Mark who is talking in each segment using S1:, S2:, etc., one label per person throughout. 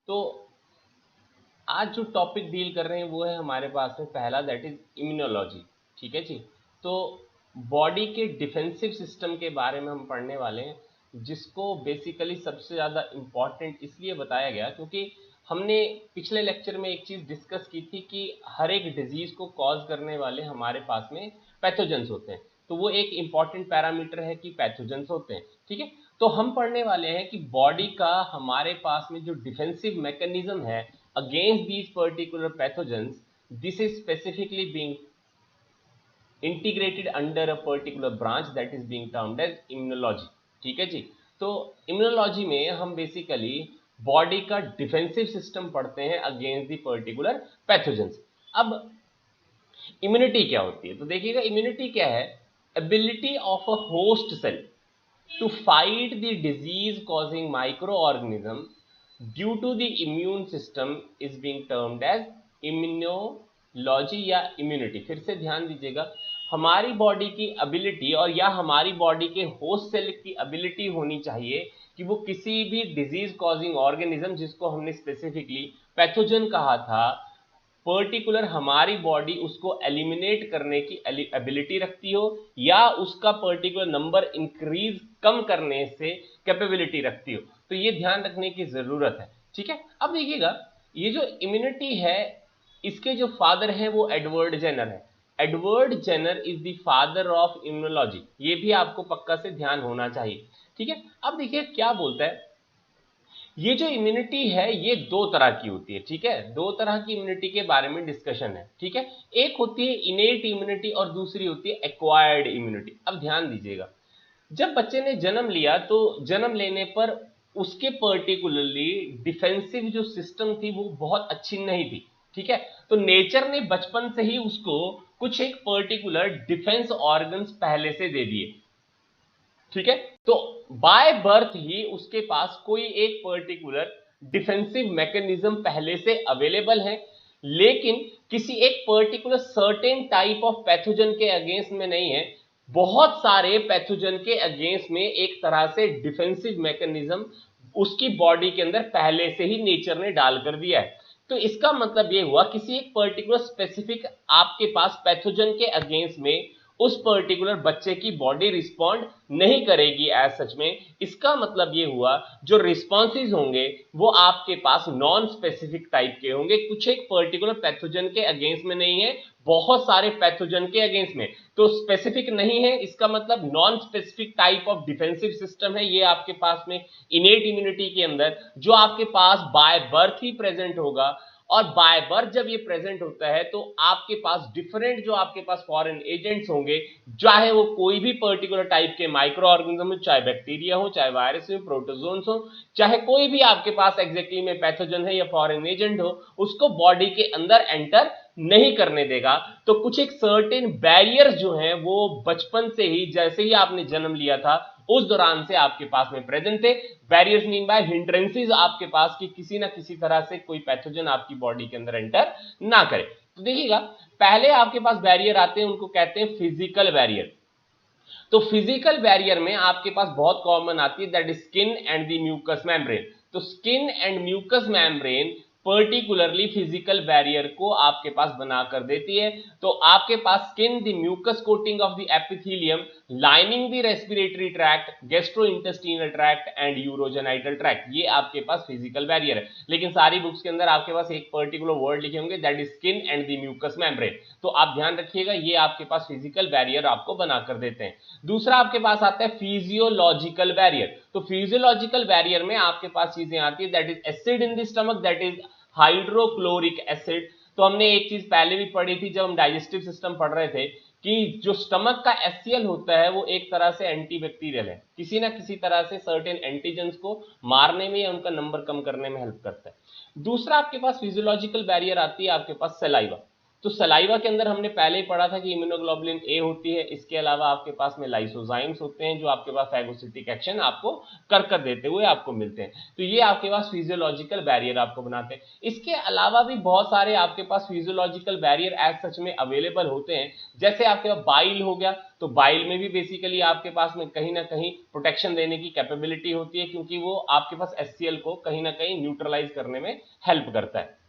S1: तो आज जो टॉपिक डील कर रहे हैं वो है हमारे पास में पहला, दैट इज इम्यूनोलॉजी। ठीक है जी। तो बॉडी के डिफेंसिव सिस्टम के बारे में हम पढ़ने वाले हैं, जिसको बेसिकली सबसे ज़्यादा इम्पॉर्टेंट इसलिए बताया गया क्योंकि हमने पिछले लेक्चर में एक चीज़ डिस्कस की थी कि हर एक डिजीज़ को कॉज करने वाले हमारे पास में पैथोजेंस होते हैं। तो वो एक इम्पॉर्टेंट पैरामीटर है कि पैथोजेंस होते हैं। ठीक है। तो हम पढ़ने वाले हैं कि बॉडी का हमारे पास में जो डिफेंसिव मैकेनिज्म है against these particular pathogens, this is specifically being integrated under a particular branch that is being termed as immunology। ठीक है जी। तो इम्यूनोलॉजी में हम बेसिकली बॉडी का डिफेंसिव सिस्टम पढ़ते हैं अगेंस्ट द पर्टिकुलर पैथोजेंस। अब इम्यूनिटी क्या होती है, तो देखिएगा इम्यूनिटी क्या है, ability of a host cell to fight the disease causing microorganism due to the immune system is being termed as immunology या immunity। फिर से ध्यान दीजिएगा, हमारी बॉडी की एबिलिटी और या हमारी बॉडी के होस्ट सेल की एबिलिटी होनी चाहिए कि वो किसी भी डिजीज कॉजिंग ऑर्गेनिज्म, जिसको हमने स्पेसिफिकली पैथोजन कहा था, पर्टिकुलर हमारी बॉडी उसको एलिमिनेट करने की एबिलिटी रखती हो या उसका पर्टिकुलर नंबर इंक्रीज कम करने से कैपेबिलिटी रखती हो। तो ये ध्यान रखने की जरूरत है। ठीक है। अब देखिएगा, ये जो इम्यूनिटी है, इसके जो फादर हैं वो एडवर्ड जेनर है। Edward Jenner is the father of immunology, ये भी आपको पक्का से ध्यान होना चाहिए। ठीक है। अब देखिए क्या बोलता है, ये जो इम्यूनिटी है ये दो तरह की होती है। ठीक है। दो तरह की इम्यूनिटी के बारे में डिस्कशन है। ठीक है। एक होती है इनेट इम्यूनिटी और दूसरी होती है एक्वायर्ड इम्यूनिटी। अब ध्यान दीजिएगा, जब बच्चे ने जन्म लिया तो जन्म लेने पर उसके पर्टिकुलरली डिफेंसिव जो सिस्टम थी वो बहुत अच्छी नहीं थी। ठीक है। तो नेचर ने बचपन से ही उसको कुछ एक पर्टिकुलर डिफेंस ऑर्गन्स पहले से दे दिए। ठीक है। तो बाय बर्थ ही उसके पास कोई एक पर्टिकुलर डिफेंसिव मैकेनिज्म पहले से अवेलेबल है, लेकिन किसी एक particular certain type of pathogen के अगेंस्ट में नहीं है। बहुत सारे पैथोजन के अगेंस्ट में एक तरह से डिफेंसिव मैकेनिज्म उसकी बॉडी के अंदर पहले से ही नेचर ने डाल कर दिया है। तो इसका मतलब ये हुआ किसी एक पर्टिकुलर स्पेसिफिक आपके पास पैथोजन के अगेंस्ट में उस पर्टिकुलर बच्चे की बॉडी रिस्पॉन्ड नहीं करेगी एज सच में। इसका मतलब ये हुआ जो रिस्पॉन्सेज होंगे वो आपके पास नॉन स्पेसिफिक टाइप के होंगे, कुछ एक पर्टिकुलर पैथोजन के अगेंस्ट में नहीं है, बहुत सारे पैथोजन के अगेंस्ट में। तो स्पेसिफिक नहीं है, इसका मतलब non specific type of defensive system है ये आपके पास में इनेट इम्यूनिटी के अंदर, जो आपके पास बाय बर्थ ही प्रेजेंट होगा। और बाय बर्थ जब ये प्रेजेंट होता है तो आपके पास डिफरेंट जो आपके पास फॉरेन एजेंट्स होंगे, चाहे वो कोई भी पर्टिकुलर टाइप के माइक्रो ऑर्गेनिज्म हो, चाहे बैक्टीरिया हो, चाहे वायरस हो, प्रोटोजोन्स हो, चाहे कोई भी आपके पास एग्जैक्टली में पैथोजन है या फॉरेन एजेंट हो, उसको बॉडी के अंदर एंटर नहीं करने देगा। तो कुछ एक सर्टेन बैरियर जो हैं वो बचपन से ही, जैसे ही आपने जन्म लिया था उस दौरान से आपके पास में प्रेजेंट थे। बैरियर्स मीन बाय हिंड्रेंसेस आपके पास कि किसी ना किसी तरह से कोई पैथोजन आपकी बॉडी के अंदर एंटर ना करे। तो देखिएगा, पहले आपके पास बैरियर आते हैं, उनको कहते हैं फिजिकल बैरियर। तो फिजिकल बैरियर में आपके पास बहुत कॉमन आती है, that is skin and the mucus membrane. तो skin and mucus membrane particularly physical barrier को आपके पास बना कर देती है। तो आपके पास skin, the mucus coating of the epithelium lining the respiratory tract, gastrointestinal tract and urogenital tract, ये आपके पास फिजिकल बैरियर है। लेकिन सारी बुक्स के अंदर आपके पास एक पर्टिकुलर वर्ड लिखे होंगे, that is skin and the mucus membrane. तो आप ध्यान रखिएगा, ये आपके पास फिजिकल बैरियर आपको बना कर देते हैं। दूसरा आपके पास आता है फिजियोलॉजिकल बैरियर। तो फिजियोलॉजिकल बैरियर में आपके पास चीजें आती है, that is acid in the stomach, that is hydrochloric acid. तो हमने एक चीज पहले भी पढ़ी थी जब हम डाइजेस्टिव सिस्टम पढ़ रहे थे कि जो स्टमक का HCl होता है वो एक तरह से एंटीबैक्टीरियल है, किसी ना किसी तरह से सर्टेन एंटीजेंस को मारने में या उनका नंबर कम करने में हेल्प करता है। दूसरा आपके पास फिजियोलॉजिकल बैरियर आती है आपके पास सलाइवा। तो सलाइवा के अंदर हमने पहले ही पढ़ा था कि इम्यूनोग्लोबुलिन ए होती है, इसके अलावा आपके पास में लाइसोजाइम्स होते हैं जो आपके पास फैगोसिटिक एक्शन आपको कर देते हुए आपको मिलते हैं। तो ये आपके पास फिजियोलॉजिकल बैरियर आपको बनाते हैं। इसके अलावा भी बहुत सारे आपके पास फिजियोलॉजिकल बैरियर एज सच में अवेलेबल होते हैं, जैसे आपके पास बाइल हो गया, तो बाइल में भी बेसिकली आपके पास में कहीं ना कहीं प्रोटेक्शन देने की कैपेबिलिटी होती है, क्योंकि वो आपके पास HCl को कहीं ना कहीं न्यूट्रलाइज करने में हेल्प करता है।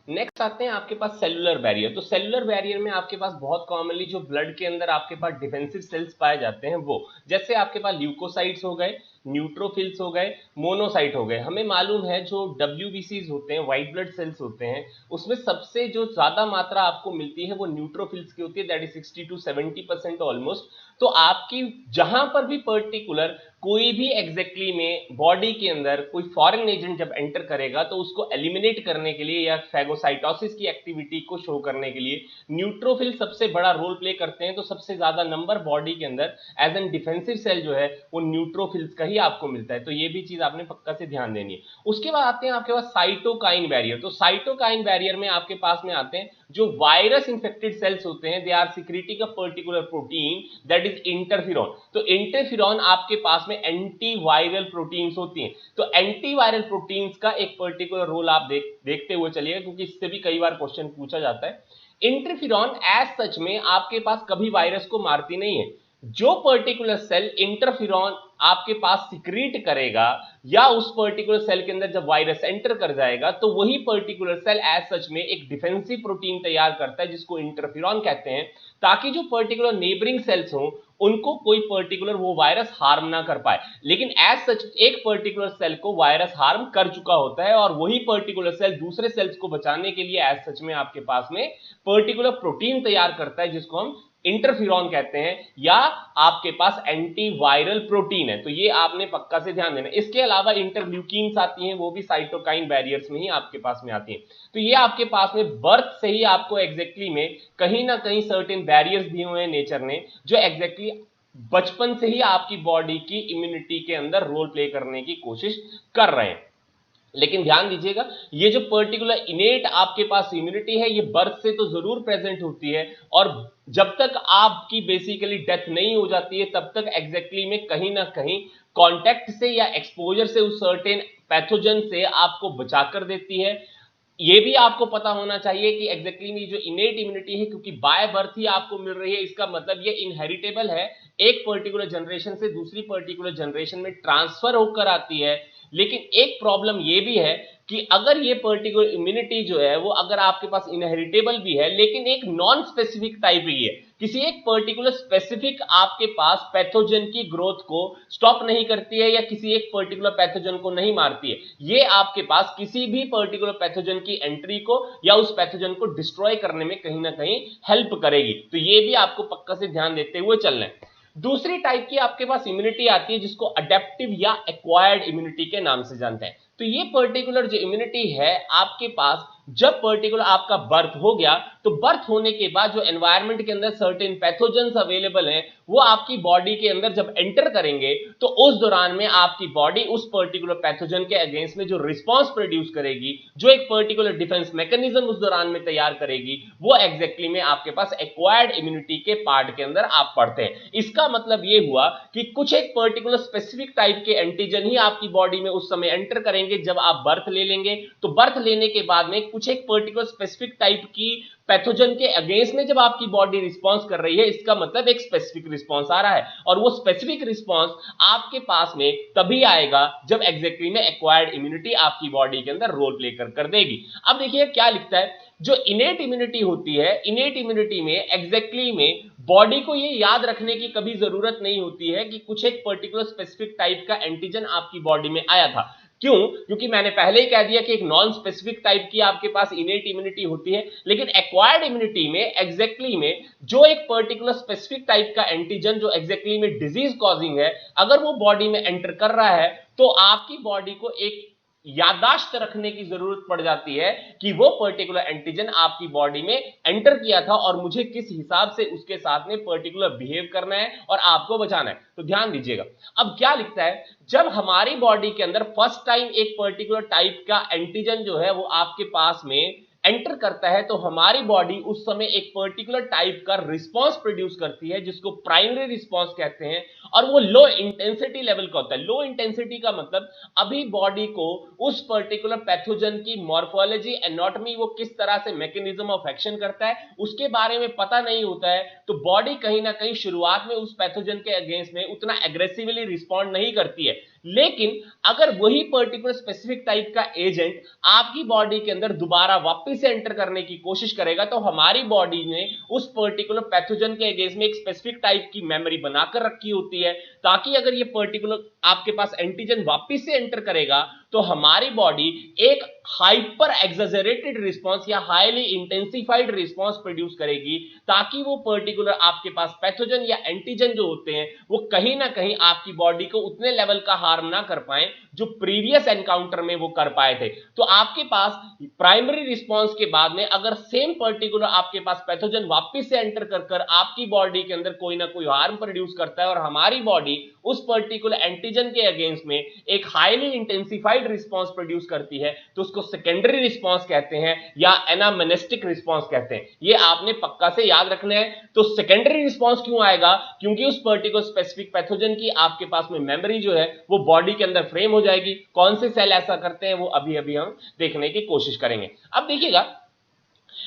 S1: नेक्स्ट आते हैं आपके पास सेलुलर बैरियर। तो सेलुलर बैरियर में आपके पास बहुत कॉमनली जो ब्लड के अंदर आपके पास डिफेंसिव सेल्स पाए जाते हैं, वो जैसे आपके पास ल्यूकोसाइट्स हो गए, न्यूट्रोफिल्स हो गए, मोनोसाइट हो गए। हमें मालूम है जो WBCs होते हैं, व्हाइट ब्लड सेल्स होते हैं, उसमें सबसे जो ज्यादा मात्रा आपको मिलती है वो न्यूट्रोफिल्स की होती है, दैट इज 60 to 70% ऑलमोस्ट। तो आपकी जहां पर भी पर्टिकुलर कोई भी एग्जैक्टली में बॉडी के अंदर कोई फॉरेन एजेंट जब एंटर करेगा तो उसको एलिमिनेट करने के लिए या फैगोसाइटोसिस की एक्टिविटी को शो करने के लिए न्यूट्रोफिल सबसे बड़ा रोल प्ले करते हैं। तो सबसे ज्यादा नंबर बॉडी के अंदर एज एन डिफेंसिव सेल जो है वो न्यूट्रोफिल्स का ही आपको मिलता है। तो ये भी चीज आपने पक्का से ध्यान देनी है। उसके बाद आते हैं आपके पास साइटोकाइन बैरियर। तो साइटोकाइन बैरियर में आपके पास में आते हैं जो वायरस इंफेक्टेड सेल्स होते हैं, they are secreting a particular protein that is interferon. तो इंटरफेरॉन आपके पास में एंटीवायरल प्रोटीन्स होती हैं। तो एंटीवायरल प्रोटीन्स का एक पर्टिकुलर रोल आप देखते हुए चलिएगा, क्योंकि इससे भी कई बार क्वेश्चन पूछा जाता है। इंटरफेरॉन एज सच में आपके पास कभी वायरस को मारती नहीं है। जो पर्टिकुलर सेल इंटरफेरॉन आपके पास सिक्रीट करेगा या उस पर्टिकुलर सेल के अंदर जब वायरस एंटर कर जाएगा तो वही पर्टिकुलर सेल एज सच में एक डिफेंसिव प्रोटीन तैयार करता है जिसको इंटरफेरॉन कहते हैं, ताकि जो पर्टिकुलर नेबरिंग सेल्स हो उनको कोई पर्टिकुलर वो वायरस हार्म ना कर पाए। लेकिन एज सच एक पर्टिकुलर सेल को वायरस हार्म कर चुका होता है और वही पर्टिकुलर सेल दूसरे सेल्स को बचाने के लिए एज सच में आपके पास में पर्टिकुलर प्रोटीन तैयार करता है जिसको हम इंटरफेरॉन कहते हैं, या आपके पास एंटीवायरल प्रोटीन है। तो ये आपने पक्का से ध्यान देना। इसके अलावा इंटरल्यूकिन्स आती हैं, वो भी साइटोकाइन बैरियर्स में ही आपके पास में आती हैं। तो ये आपके पास में बर्थ से ही आपको एग्जैक्टली में कहीं ना कहीं सर्टेन बैरियर्स दिए हुए हैं नेचर ने, जो एग्जैक्टली बचपन से ही आपकी बॉडी की इम्यूनिटी के अंदर रोल प्ले करने की कोशिश कर रहे हैं। लेकिन ध्यान दीजिएगा, ये जो पर्टिकुलर इनेट आपके पास इम्यूनिटी है ये बर्थ से तो जरूर प्रेजेंट होती है, और जब तक आपकी बेसिकली डेथ नहीं हो जाती है तब तक एग्जैक्टली में कहीं ना कहीं कांटेक्ट से या एक्सपोजर से उस सर्टेन पैथोजन से आपको बचा कर देती है। ये भी आपको पता होना चाहिए कि एग्जैक्टली में जो इनेट इम्यूनिटी है, क्योंकि बाय बर्थ ही आपको मिल रही है, इसका मतलब ये इनहेरिटेबल है, एक पर्टिकुलर जनरेशन से दूसरी पर्टिकुलर जनरेशन में ट्रांसफर होकर आती है। लेकिन एक प्रॉब्लम ये भी है कि अगर ये पर्टिकुलर इम्यूनिटी जो है वो अगर आपके पास इनहेरिटेबल भी है लेकिन एक नॉन स्पेसिफिक टाइप की है, किसी एक पर्टिकुलर स्पेसिफिक आपके पास पैथोजन की ग्रोथ को स्टॉप नहीं करती है या किसी एक पर्टिकुलर पैथोजन को नहीं मारती है, ये आपके पास किसी भी पर्टिकुलर पैथोजन की एंट्री को या उस पैथोजन को डिस्ट्रॉय करने में कहीं ना कहीं हेल्प करेगी। तो ये भी आपको पक्का से ध्यान देते हुए चलना है। दूसरी टाइप की आपके पास इम्यूनिटी आती है जिसको अडेप्टिव या एक्वायर्ड इम्यूनिटी के नाम से जानते हैं। तो ये पर्टिकुलर जो इम्यूनिटी है आपके पास जब पर्टिकुलर आपका बर्थ हो गया, तो बर्थ होने के बाद जो एनवायरनमेंट के अंदर सर्टेन पैथोजेंस अवेलेबल हैं वो आपकी बॉडी के अंदर जब एंटर करेंगे तो उस दौरान में आपकी बॉडी उस पर्टिकुलर पैथोजन के अगेंस्ट में जो रिस्पांस प्रोड्यूस करेगी, जो एक पर्टिकुलर डिफेंस मैकेनिज्म उस दौरान में तैयार करेगी, वो एग्जैक्टली में आपके पास एक्वायर्ड इम्यूनिटी के पार्ट के अंदर आप पढ़ते हैं। इसका मतलब ये हुआ कि कुछ एक पर्टिकुलर स्पेसिफिक टाइप के एंटीजन ही आपकी बॉडी में उस समय एंटर करेंगे जब आप बर्थ ले लेंगे। तो बर्थ लेने के बाद में कुछ एक पर्टिकुलर स्पेसिफिक टाइप की पैथोजन के अगेंस्ट में जब आपकी बॉडी रिस्पांस कर रही है, इसका मतलब एक स्पेसिफिक रिस्पांस आ रहा है, और वो स्पेसिफिक रिस्पांस आपके पास में तभी आएगा जब एग्जैक्टली में एक्वायर्ड इम्यूनिटी आपकी बॉडी के अंदर रोल प्ले कर देगी। अब देखिए क्या लिखता है, जो इनेट इम्यूनिटी होती है, इनेट इम्यूनिटी में एग्जैक्टली में बॉडी को ये याद रखने की कभी जरूरत नहीं होती है कि कुछ एक पर्टिकुलर स्पेसिफिक टाइप का एंटीजन आपकी बॉडी में आया था। क्यों? क्योंकि मैंने पहले ही कह दिया कि एक नॉन स्पेसिफिक टाइप की आपके पास इनेट इम्यूनिटी होती है, लेकिन एक्वायर्ड इम्यूनिटी में एग्जैक्टली में जो एक पर्टिकुलर स्पेसिफिक टाइप का एंटीजन जो एग्जैक्टली में डिजीज कॉजिंग है, अगर वो बॉडी में एंटर कर रहा है तो आपकी बॉडी को एक याददाश्त रखने की जरूरत पड़ जाती है कि वो पर्टिकुलर एंटीजन आपकी बॉडी में एंटर किया था और मुझे किस हिसाब से उसके साथ में पर्टिकुलर बिहेव करना है और आपको बचाना है। तो ध्यान दीजिएगा, अब क्या लिखता है, जब हमारी बॉडी के अंदर फर्स्ट टाइम एक पर्टिकुलर टाइप का एंटीजन जो है वो आपके पास में एंटर करता है तो हमारी बॉडी उस समय एक पर्टिकुलर टाइप का रिस्पॉन्स प्रोड्यूस करती है जिसको प्राइमरी रिस्पॉन्स कहते हैं, और वो लो इंटेंसिटी लेवल का होता है। लो इंटेंसिटी का मतलब अभी बॉडी को उस पर्टिकुलर पैथोजन की मॉर्फोलॉजी, एनाटॉमी, वो किस तरह से मैकेनिज्म ऑफ एक्शन करता है उसके बारे में पता नहीं होता है, तो बॉडी कहीं ना कहीं शुरुआत में उस पैथोजन के अगेंस्ट में उतना एग्रेसिवली रिस्पॉन्ड नहीं करती है। लेकिन अगर वही पर्टिकुलर स्पेसिफिक टाइप का एजेंट आपकी बॉडी के अंदर दोबारा वापस से एंटर करने की कोशिश करेगा तो हमारी बॉडी ने उस पर्टिकुलर पैथोजन के अगेंस्ट में एक स्पेसिफिक टाइप की मेमोरी बनाकर रखी होती है, ताकि अगर ये पर्टिकुलर आपके पास एंटीजन वापस से एंटर करेगा तो हमारी बॉडी एक हाइपर एक्सैजरेटेड रिस्पॉन्स या हाईली इंटेंसिफाइड रिस्पॉन्स प्रोड्यूस करेगी, ताकि वो पर्टिकुलर आपके पास पैथोजन या एंटीजन जो होते हैं वो कहीं ना कहीं आपकी बॉडी को उतने लेवल का हार्म ना कर पाए जो प्रीवियस एनकाउंटर में वो कर पाए थे। तो आपके पास प्राइमरी रिस्पॉन्स के बाद में अगर सेम पर्टिकुलर आपके पास पैथोजन वापस से एंटर कर कर आपकी बॉडी के अंदर कोई ना कोई हार्म प्रोड्यूस करता है और हमारी बॉडी उस पर्टिकुलर एंटीजन के अगेंस्ट में एक हाईली इंटेंसिफाइड रिस्पॉन्स प्रोड्यूस करती है, तो उसको सेकेंडरी रिस्पॉन्स कहते हैं या एनामेनेस्टिक रिस्पॉन्स कहते हैं। ये आपने पक्का से याद रखना है। तो सेकेंडरी रिस्पॉन्स क्यों आएगा? क्योंकि उस पर्टिकुलर स्पेसिफिक पैथोजन की आपके पास में मेमोरी जो है वो बॉडी के अंदर फ्रेम हो जाएगी। कौन से सेल ऐसा करते हैं वो अभी अभी हम देखने की कोशिश करेंगे। अब देखिएगा,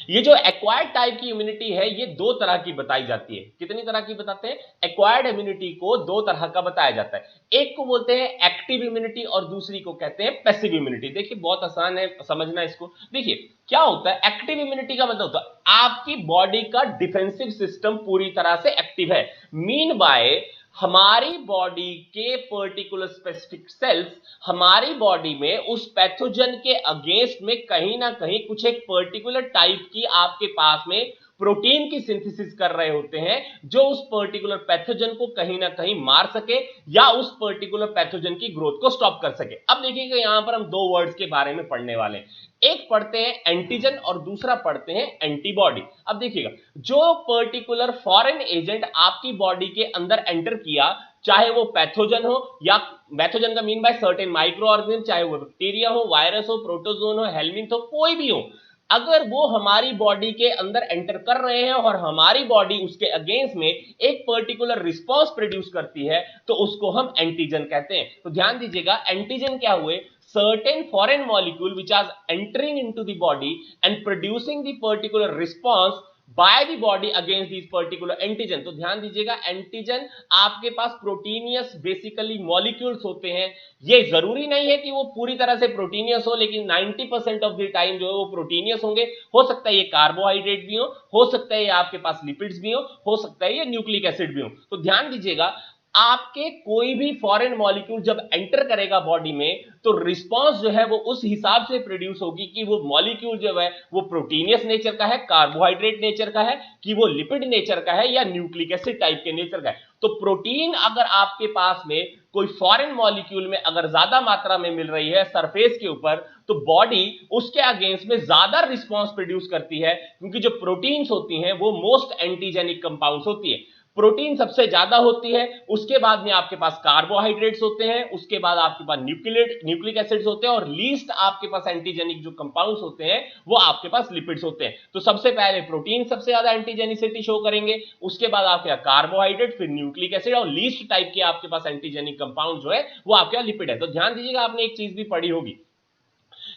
S1: ये जो एक्वायर्ड टाइप की इम्यूनिटी है ये दो तरह की बताई जाती है। कितनी तरह की बताते हैं? एक्वायर्ड इम्यूनिटी को दो तरह का बताया जाता है। एक को बोलते हैं एक्टिव इम्यूनिटी और दूसरी को कहते हैं पैसिव इम्यूनिटी। देखिए बहुत आसान है समझना इसको। देखिए क्या होता है, एक्टिव इम्यूनिटी का मतलब होता है आपकी बॉडी का डिफेंसिव सिस्टम पूरी तरह से एक्टिव है। मीन बाय हमारी बॉडी के पर्टिकुलर स्पेसिफिक सेल्स हमारी बॉडी में उस पैथोजन के अगेंस्ट में कहीं ना कहीं कुछ एक पर्टिकुलर टाइप की आपके पास में प्रोटीन की सिंथेसिस कर रहे होते हैं जो उस पर्टिकुलर पैथोजन को कहीं ना कहीं मार सके या उस पर्टिकुलर पैथोजन की ग्रोथ को स्टॉप कर सके। अब देखिएगा यहां पर हम दो वर्ड्स के बारे में पढ़ने वाले हैं, एक पढ़ते हैं एंटीजन और दूसरा पढ़ते हैं एंटीबॉडी। अब देखिएगा, जो पर्टिकुलर फॉरेन एजेंट आपकी बॉडी के अंदर एंटर किया, चाहे वो पैथोजन हो या पैथोजन का mean by certain micro organism, चाहे वो बैक्टीरिया हो, वायरस हो, प्रोटोजोन हो, हेलमिंथ हो, कोई भी हो, अगर वो हमारी बॉडी के अंदर एंटर कर रहे हैं और हमारी बॉडी उसके अगेंस्ट में एक पर्टिकुलर रिस्पॉन्स प्रोड्यूस करती है तो उसको हम एंटीजन कहते हैं। तो ध्यान दीजिएगा, एंटीजन क्या हुए? certain foreign molecule which are entering into the body and producing the particular response by the body against these particular antigen। तो ध्यान दीजिएगा, एंटीजन आपके पास प्रोटीनियस बेसिकली मॉलिक्यूल्स होते हैं। ये जरूरी नहीं है कि वो पूरी तरह से प्रोटीनियस हो, लेकिन 90% ऑफ द टाइम जो है वो प्रोटीनियस होंगे। हो सकता है ये कार्बोहाइड्रेट भी हो सकता है ये आपके पास लिपिड्स भी हो सकता है ये न्यूक्लिक एसिड भी हो। तो ध्यान दीजिएगा, आपके कोई भी फॉरेन मॉलिक्यूल जब एंटर करेगा बॉडी में तो रिस्पांस जो है वो उस हिसाब से प्रोड्यूस होगी कि वो मॉलिक्यूल जो है वो प्रोटीनियस नेचर का है, कार्बोहाइड्रेट नेचर का है, कि वो लिपिड नेचर का है या न्यूक्लिक एसिड टाइप के नेचर का है। तो प्रोटीन अगर आपके पास में कोई फॉरेन मॉलिक्यूल में अगर ज्यादा मात्रा में मिल रही है सरफेस के ऊपर, तो बॉडी उसके अगेंस्ट में ज्यादा रिस्पांस प्रोड्यूस करती है, क्योंकि जो प्रोटीन्स होती हैं वो मोस्ट एंटीजेनिक कंपाउंड्स होती है। प्रोटीन सबसे ज्यादा होती है, उसके बाद में आपके पास कार्बोहाइड्रेट्स होते हैं, उसके बाद आपके पास न्यूक्लिक एसिड्स होते हैं और लीस्ट आपके पास एंटीजेनिक जो कंपाउंड्स होते हैं वो आपके पास लिपिड्स होते हैं। तो सबसे पहले प्रोटीन सबसे ज्यादा एंटीजेनिसिटी शो करेंगे, उसके बाद आपके कार्बोहाइड्रेट, फिर न्यूक्लिक एसिड और लीस्ट टाइप के आपके पास एंटीजेनिक कंपाउंड जो है वो आपका लिपिड है। तो ध्यान दीजिएगा, आपने एक चीज भी पढ़ी होगी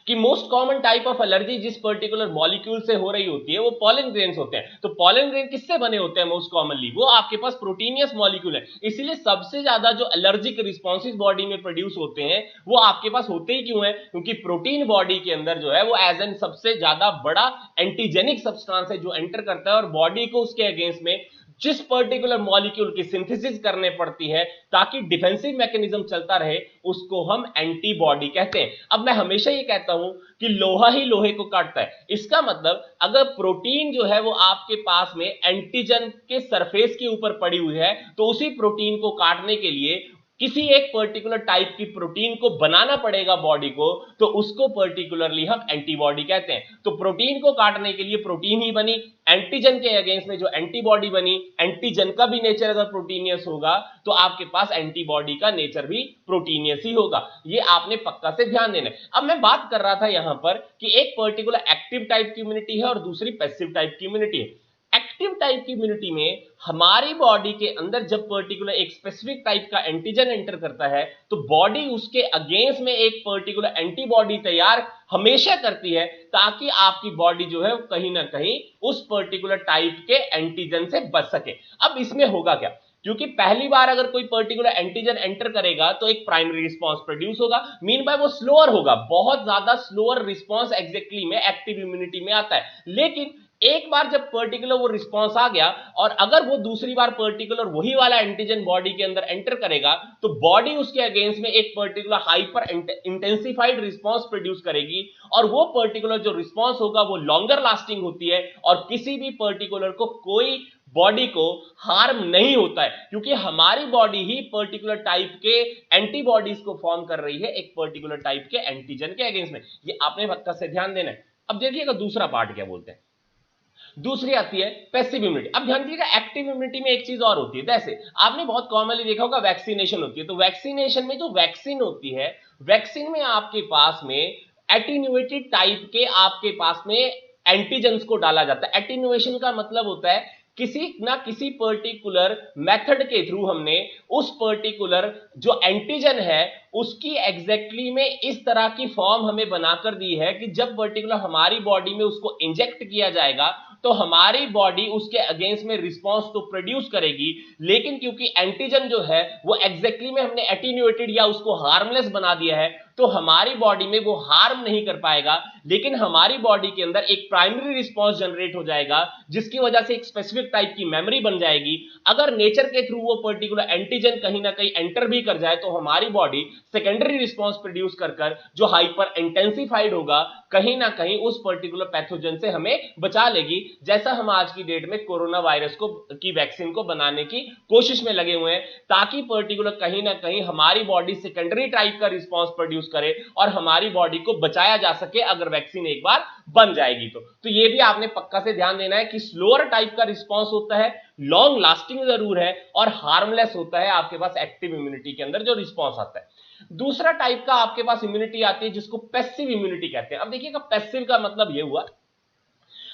S1: कि most common type of allergy जिस पर्टिकुलर मॉलिक्यूल से हो रही होती है वो पॉलन ग्रेन्स होते हैं। तो पॉलन ग्रेन किससे बने होते हैं? मोस्ट कॉमनली वो आपके पास प्रोटीनियस मॉलिक्यूल है। इसलिए सबसे ज्यादा जो एलर्जिक रिस्पॉन्सेज बॉडी में प्रोड्यूस होते हैं वो आपके पास होते ही क्यों है? क्योंकि प्रोटीन बॉडी के अंदर जो है वो एज एन सबसे ज्यादा बड़ा एंटीजेनिक सब्सटेंस है जो एंटर करता है और बॉडी को उसके अगेंस्ट में जिस पर्टिकुलर मॉलिक्यूल की सिंथेसिस करने पड़ती है ताकि डिफेंसिव मैकेनिज्म चलता रहे, उसको हम एंटीबॉडी कहते हैं। अब मैं हमेशा ये कहता हूं कि लोहा ही लोहे को काटता है। इसका मतलब अगर प्रोटीन जो है वो आपके पास में एंटीजन के सरफेस के ऊपर पड़ी हुई है तो उसी प्रोटीन को काटने के लिए किसी एक पर्टिकुलर टाइप की प्रोटीन को बनाना पड़ेगा बॉडी को, तो उसको पर्टिकुलरली हम एंटीबॉडी कहते हैं। तो प्रोटीन को काटने के लिए प्रोटीन ही बनी, एंटीजन के अगेंस्ट में जो एंटीबॉडी बनी, एंटीजन का भी नेचर अगर प्रोटीनियस होगा तो आपके पास एंटीबॉडी का नेचर भी प्रोटीनियस ही होगा। ये आपने पक्का से ध्यान देना है। अब मैं बात कर रहा था यहां पर कि एक पर्टिकुलर एक्टिव टाइप की इम्यूनिटी है और दूसरी पैसिव टाइप की इम्यूनिटी है। एक्टिव टाइप की इम्यूनिटी में हमारी बॉडी के अंदर जब पर्टिकुलर एक स्पेसिफिक टाइप का एंटीजन एंटर करता है तो बॉडी उसके अगेंस्ट में एक पर्टिकुलर एंटीबॉडी तैयार हमेशा करती है, ताकि आपकी बॉडी जो है कहीं ना कहीं उस पर्टिकुलर टाइप के एंटीजन से बच सके। अब इसमें होगा क्या, क्योंकि पहली बार अगर कोई पर्टिकुलर एंटीजन एंटर करेगा तो एक प्राइमरी रिस्पांस प्रोड्यूस होगा, मीन बाय वो स्लोअर होगा, बहुत ज्यादा स्लोअर रिस्पांस एग्जैक्टली में एक्टिव इम्यूनिटी में आता है। लेकिन एक बार जब पर्टिकुलर वो रिस्पांस आ गया और अगर वो दूसरी बार पर्टिकुलर वही वाला एंटीजन बॉडी के अंदर एंटर करेगा तो बॉडी उसके अगेंस्ट में एक particular hyper intensified response produce करेगी, और वो पर्टिकुलर जो रिस्पांस होगा वो लॉन्गर लास्टिंग होती है और किसी भी पर्टिकुलर को कोई बॉडी को हार्म नहीं होता है, क्योंकि हमारी बॉडी ही पर्टिकुलर टाइप के एंटीबॉडीज को फॉर्म कर रही है एक पर्टिकुलर टाइप के एंटीजन के अगेंस्ट में। ये आपने पक्का से ध्यान देना है। अब देखिएगा दूसरा पार्ट क्या बोलते हैं। दूसरी आती है पैसिव इम्यूनिटी। अब ध्यान दीजिएगा, एक्टिव इम्यूनिटी में एक चीज और होती है, जैसे आपने बहुत कॉमनली देखा होगा वैक्सीनेशन होती है। तो वैक्सीनेशन में जो वैक्सीन होती है, वैक्सीन में आपके पास में एटीन्यूएटेड टाइप के आपके पास में एंटीजेंस को डाला जाता है। एटीन्यूएशन का मतलब होता है किसी ना किसी पर्टिकुलर मेथड के थ्रू हमने उस पर्टिकुलर जो एंटीजन है उसकी एग्जैक्टली में इस तरह की फॉर्म हमें बनाकर दी है कि जब पर्टिकुलर हमारी बॉडी में उसको इंजेक्ट किया जाएगा तो हमारी बॉडी उसके अगेंस्ट में रिस्पांस तो प्रोड्यूस करेगी, लेकिन क्योंकि एंटीजन जो है वो एग्जैक्टली में हमने एटीन्यूएटेड या उसको हार्मलेस बना दिया है तो हमारी बॉडी में वो हार्म नहीं कर पाएगा, लेकिन हमारी बॉडी के अंदर एक प्राइमरी रिस्पांस जनरेट हो जाएगा जिसकी वजह से एक स्पेसिफिक टाइप की मेमोरी बन जाएगी। अगर नेचर के थ्रू वो पर्टिकुलर एंटीजन कहीं ना कहीं एंटर भी कर जाए तो हमारी बॉडी सेकेंडरी रिस्पांस प्रोड्यूस कर जो हाइपर इंटेंसिफाइड होगा कहीं ना कहीं उस पर्टिकुलर पैथोजन से हमें बचा लेगी, जैसा हम आज की डेट में कोरोना वायरस को की वैक्सीन को बनाने की कोशिश में लगे हुए हैं, ताकि पर्टिकुलर कहीं ना कहीं हमारी बॉडी सेकेंडरी टाइप का रिस्पांस प्रोड्यूस करे और हमारी बॉडी को बचाया जा सके अगर वैक्सीन एक बार बन जाएगी तो ये भी आपने पक्का से ध्यान देना है कि स्लोअर टाइप का रिस्पांस होता है, लॉन्ग लास्टिंग जरूर है और हार्मलेस होता है आपके पास एक्टिव इम्यूनिटी के अंदर जो रिस्पांस आता है। दूसरा टाइप का आपके पास इम्यूनिटी आती है जिसको पैसिव इम्यूनिटी कहते हैं। अब देखिएगा पैसिव का मतलब यह हुआ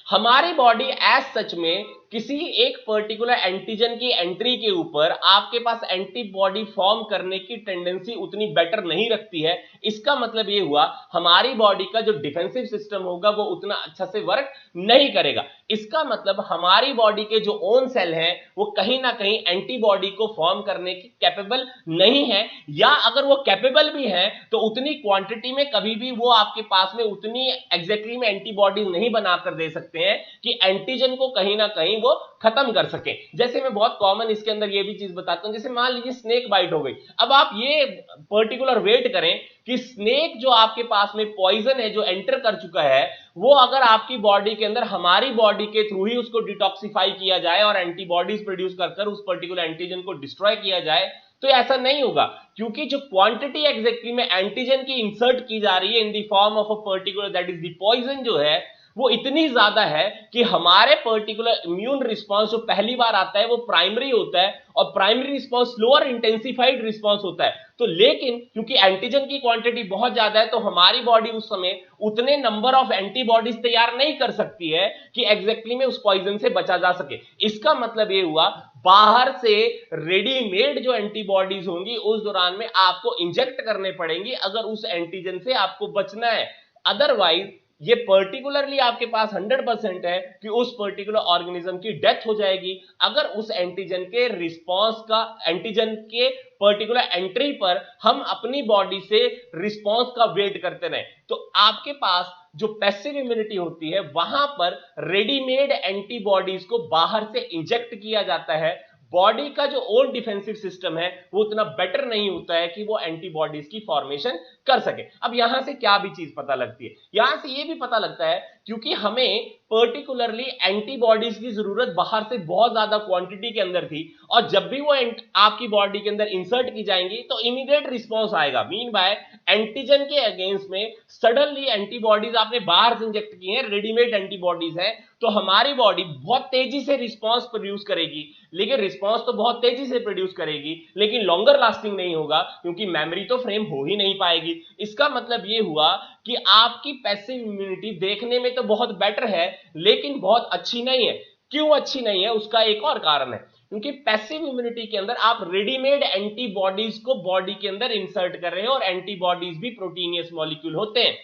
S1: हमारी बॉडी एज सच में किसी एक पर्टिकुलर एंटीजन की एंट्री के ऊपर आपके पास एंटीबॉडी फॉर्म करने की टेंडेंसी उतनी बेटर नहीं रखती है। इसका मतलब ये हुआ हमारी बॉडी का जो डिफेंसिव सिस्टम होगा वो उतना अच्छा से वर्क नहीं करेगा। इसका मतलब हमारी बॉडी के जो ओन सेल हैं वो कहीं ना कहीं एंटीबॉडी को फॉर्म करने की कैपेबल नहीं है, या अगर वो कैपेबल भी है तो उतनी क्वांटिटी में कभी भी वो आपके पास में उतनी एग्जैक्टली में एंटीबॉडी नहीं बनाकर दे सकते हैं कि एंटीजन को कहीं ना कहीं वो खत्म कर सके। जैसे मैं बहुत कॉमन इसके अंदर ये भी चीज बताता हूं, जैसे मान लीजिए स्नेक बाइट हो गई। अब आप ये पर्टिकुलर वेट करें कि स्नेक जो आपके पास में पॉइजन है जो एंटर कर चुका है वो अगर आपकी बॉडी के अंदर हमारी बॉडी के थ्रू ही उसको डिटॉक्सिफाई किया जाए और एंटीबॉडीज प्रोड्यूस कर उस पर्टिकुलर एंटीजन को डिस्ट्रॉय किया जाए तो ऐसा नहीं होगा, क्योंकि जो क्वांटिटी एग्जैक्टली में एंटीजन की इंसर्ट की जा रही है in the form of a particular that is the poison जो है वो इतनी ज्यादा है कि हमारे पर्टिकुलर इम्यून रिस्पांस जो पहली बार आता है वो प्राइमरी होता है और primary response slower intensified response होता है। तो लेकिन क्योंकि एंटीजन की क्वांटिटी बहुत ज्यादा है तो हमारी बॉडी उस समय उतने नंबर ऑफ एंटीबॉडीज तैयार नहीं कर सकती है कि एग्जैक्टली में उस पॉइजन से बचा जा सके। इसका मतलब ये हुआ बाहर से रेडीमेड जो एंटीबॉडीज होंगी उस दौरान में आपको इंजेक्ट करने पड़ेंगी अगर उस एंटीजन से आपको बचना है। अदरवाइज ये पर्टिकुलरली आपके पास 100% है कि उस पर्टिकुलर ऑर्गेनिज्म की डेथ हो जाएगी अगर उस एंटीजन के रिस्पांस का एंटीजन के पर्टिकुलर एंट्री पर हम अपनी बॉडी से रिस्पांस का वेट करते रहे। तो आपके पास जो पैसिव इम्यूनिटी होती है वहां पर रेडीमेड एंटीबॉडीज को बाहर से इंजेक्ट किया जाता है, बॉडी का जो ओन डिफेंसिव सिस्टम है वो उतना बेटर नहीं होता है कि वो एंटीबॉडीज की फॉर्मेशन कर सके। अब यहां से क्या भी चीज पता लगती है, यहां से ये भी पता लगता है क्योंकि हमें पर्टिकुलरली एंटीबॉडीज की जरूरत बाहर से बहुत ज्यादा क्वांटिटी के अंदर थी, और जब भी वो आपकी बॉडी के अंदर इंसर्ट की जाएंगी तो इमीडिएट रिस्पॉन्स आएगा। मीन बाय एंटीजन के अगेंस्ट में सडनली एंटीबॉडीज आपने बाहर से इंजेक्ट की हैं, रेडीमेड एंटीबॉडीज हैं, तो हमारी बॉडी बहुत तेजी से रिस्पॉन्स प्रोड्यूस करेगी, लेकिन रिस्पॉन्स तो बहुत तेजी से प्रोड्यूस करेगी लेकिन लॉन्गर लास्टिंग नहीं होगा क्योंकि मेमोरी तो फ्रेम हो ही नहीं पाएगी। इसका मतलब ये हुआ कि आपकी पैसिव इम्यूनिटी देखने में तो बहुत बेटर है लेकिन बहुत अच्छी नहीं है। क्यों अच्छी नहीं है, उसका एक और कारण है, क्योंकि पैसिव इम्यूनिटी के अंदर आप रेडीमेड एंटीबॉडीज को बॉडी के अंदर इंसर्ट कर रहे हैं, और एंटीबॉडीज भी प्रोटीनियस मॉलिक्यूल होते हैं।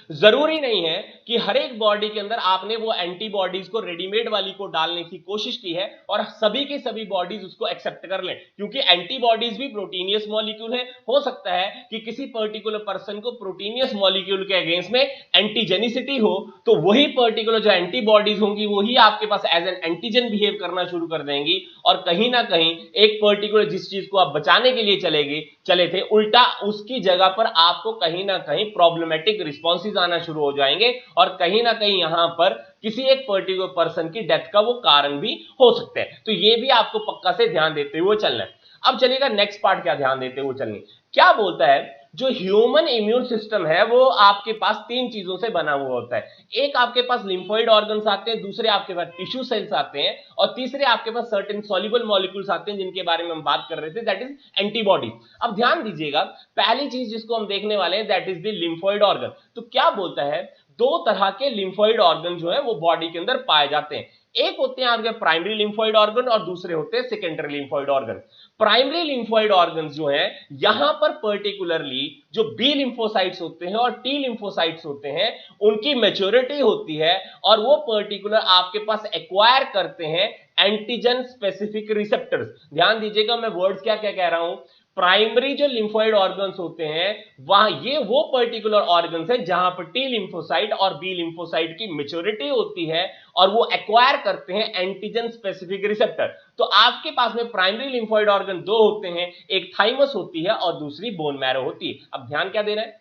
S1: जरूरी नहीं है कि हर एक बॉडी के अंदर आपने वो एंटीबॉडीज को रेडीमेड वाली को डालने की कोशिश की है और सभी के सभी बॉडीज उसको एक्सेप्ट कर लें, क्योंकि एंटीबॉडीज भी प्रोटीनियस मॉलिक्यूल है। हो सकता है कि किसी पर्टिकुलर पर्सन को प्रोटीनियस मॉलिक्यूल के अगेंस्ट में एंटीजेनिसिटी हो, तो वही पर्टिकुलर जो एंटीबॉडीज होंगी वही आपके पास एज एन एंटीजन बिहेव करना शुरू कर देंगी, और कहीं ना कहीं एक पर्टिकुलर जिस चीज को आप बचाने के लिए चले थे, उल्टा उसकी जगह पर आपको कहीं ना कहीं प्रॉब्लमेटिक रिस्पॉन्सेज आना शुरू हो जाएंगे, और कहीं ना कहीं यहां पर किसी एक पर्टिकुलर पर्सन की डेथ का वो कारण भी हो सकते हैं। तो ये भी आपको पक्का से ध्यान देते हुए चलना है। अब चलिएगा नेक्स्ट पार्ट, क्या ध्यान देते हुए चलनी, क्या बोलता है, जो ह्यूमन इम्यून सिस्टम है वो आपके पास तीन चीजों से बना हुआ होता है। एक आपके पास लिम्फोइड ऑर्गन्स आते हैं, दूसरे आपके पास टिश्यू सेल्स आते हैं, और तीसरे आपके पास सर्टेन सॉल्युबल मॉलिक्यूल्स आते हैं जिनके बारे में हम बात कर रहे थे, दैट इज एंटीबॉडी। अब ध्यान दीजिएगा, पहली चीज जिसको हम देखने वाले हैं that is the lymphoid organ. तो क्या बोलता है, दो तरह के लिम्फोइड ऑर्गन जो है वो बॉडी के अंदर पाए जाते हैं। एक होते हैं आपके प्राइमरी लिम्फोइड ऑर्गन और दूसरे होते हैं secondary lymphoid organ. Primary lymphoid organs जो हैं, यहां पर पर्टिकुलरली जो बी लिम्फोसाइट्स होते हैं और टी लिम्फोसाइट्स होते हैं, उनकी मैच्योरिटी होती है और वो पर्टिकुलर आपके पास एक्वायर करते हैं एंटीजन स्पेसिफिक रिसेप्टर्स। ध्यान दीजिएगा मैं वर्ड्स क्या क्या कह रहा हूं। प्राइमरी जो लिम्फोइड ऑर्गन्स होते हैं वहां ये वो पर्टिकुलर ऑर्गन्स है जहां पर टी लिम्फोसाइट और बी लिम्फोसाइट की मैच्योरिटी होती है और वो एक्वायर करते हैं एंटीजन स्पेसिफिक रिसेप्टर। तो आपके पास में प्राइमरी लिम्फोइड ऑर्गन दो होते हैं, एक थाइमस होती है और दूसरी बोन मैरो होती है। अब ध्यान क्या देना है,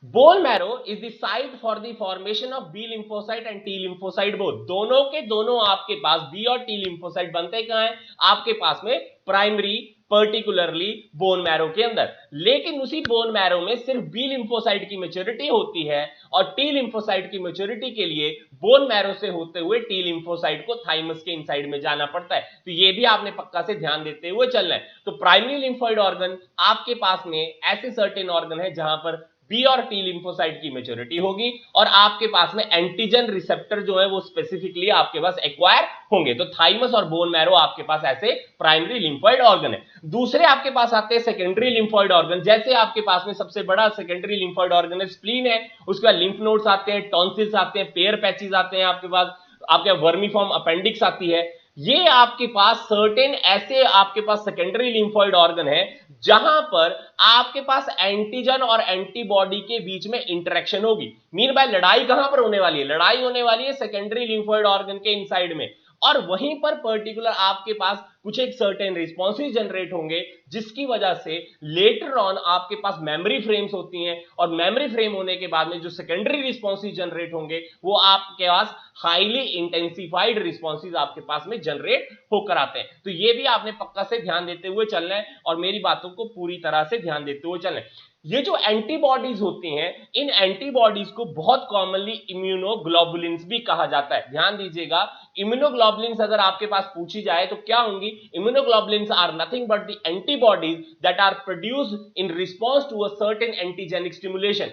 S1: bone marrow is the site for the formation of B lymphocyte and T lymphocyte both. दोनों के दोनों आपके पास बी और टी लिम्फोसाइट बनते कहां है, आपके पास में प्राइमरी पर्टिकुलरली बोन मैरो के अंदर। लेकिन उसी बोन मैरो में सिर्फ बी लिम्फोसाइट की मैच्योरिटी होती है और टी लिम्फोसाइट की मैच्योरिटी के लिए बोन मैरो से होते हुए टी लिम्फोसाइट को थाइमस के इनसाइड में जाना पड़ता है। तो ये भी आपने पक्का से ध्यान देते हुए चलना है। तो प्राइमरी लिम्फोइड ऑर्गन आपके पास में ऐसे सर्टेन ऑर्गन है जहां पर बी और टी लिम्फोसाइट की मैच्योरिटी होगी और आपके पास में एंटीजन रिसेप्टर जो है वो स्पेसिफिकली आपके पास एक्वायर होंगे। तो थाइमस और बोन मैरो आपके पास ऐसे प्राइमरी लिम्फोइड ऑर्गन है। दूसरे आपके पास आते हैं सेकेंडरी लिम्फोइड ऑर्गन। जैसे आपके पास में सबसे बड़ा सेकेंडरी लिम्फोइड ऑर्गन है स्प्लीन है, उसके बाद लिम्फ नोड्स आते हैं, टॉन्सिल्स आते हैं, पेयर पैचेस आते हैं, आपके पास आपके वर्मीफॉर्म अपेंडिक्स आती है। ये आपके पास सर्टेन ऐसे आपके पास सेकेंडरी लिम्फोइड ऑर्गन है जहां पर आपके पास एंटीजन और एंटीबॉडी के बीच में इंटरेक्शन होगी। मीन बाय लड़ाई कहां पर होने वाली है, लड़ाई होने वाली है सेकेंडरी लिम्फोइड ऑर्गन के इनसाइड में, और वहीं पर पर्टिकुलर आपके पास कुछ एक सर्टेन रिस्पॉन्सेज जनरेट होंगे जिसकी वजह से लेटर ऑन आपके पास मेमोरी फ्रेम्स होती हैं, और मेमोरी फ्रेम होने के बाद में जो सेकेंडरी रिस्पॉन्सेज जनरेट होंगे वो आपके पास हाईली इंटेंसिफाइड रिस्पॉन्सेज आपके पास में जनरेट होकर आते हैं। तो ये भी आपने पक्का से ध्यान देते हुए चलना है और मेरी बातों को पूरी तरह से ध्यान देते हुए चलना है। ये जो एंटीबॉडीज होती हैं, इन एंटीबॉडीज को बहुत कॉमनली इम्यूनोग्लोबुलिन्स भी कहा जाता है। ध्यान दीजिएगा, इम्यूनोग्लोबुलिन्स अगर आपके पास पूछी जाए तो क्या होंगी, immunoglobulins are nothing but the antibodies that are produced in response to a certain antigenic stimulation.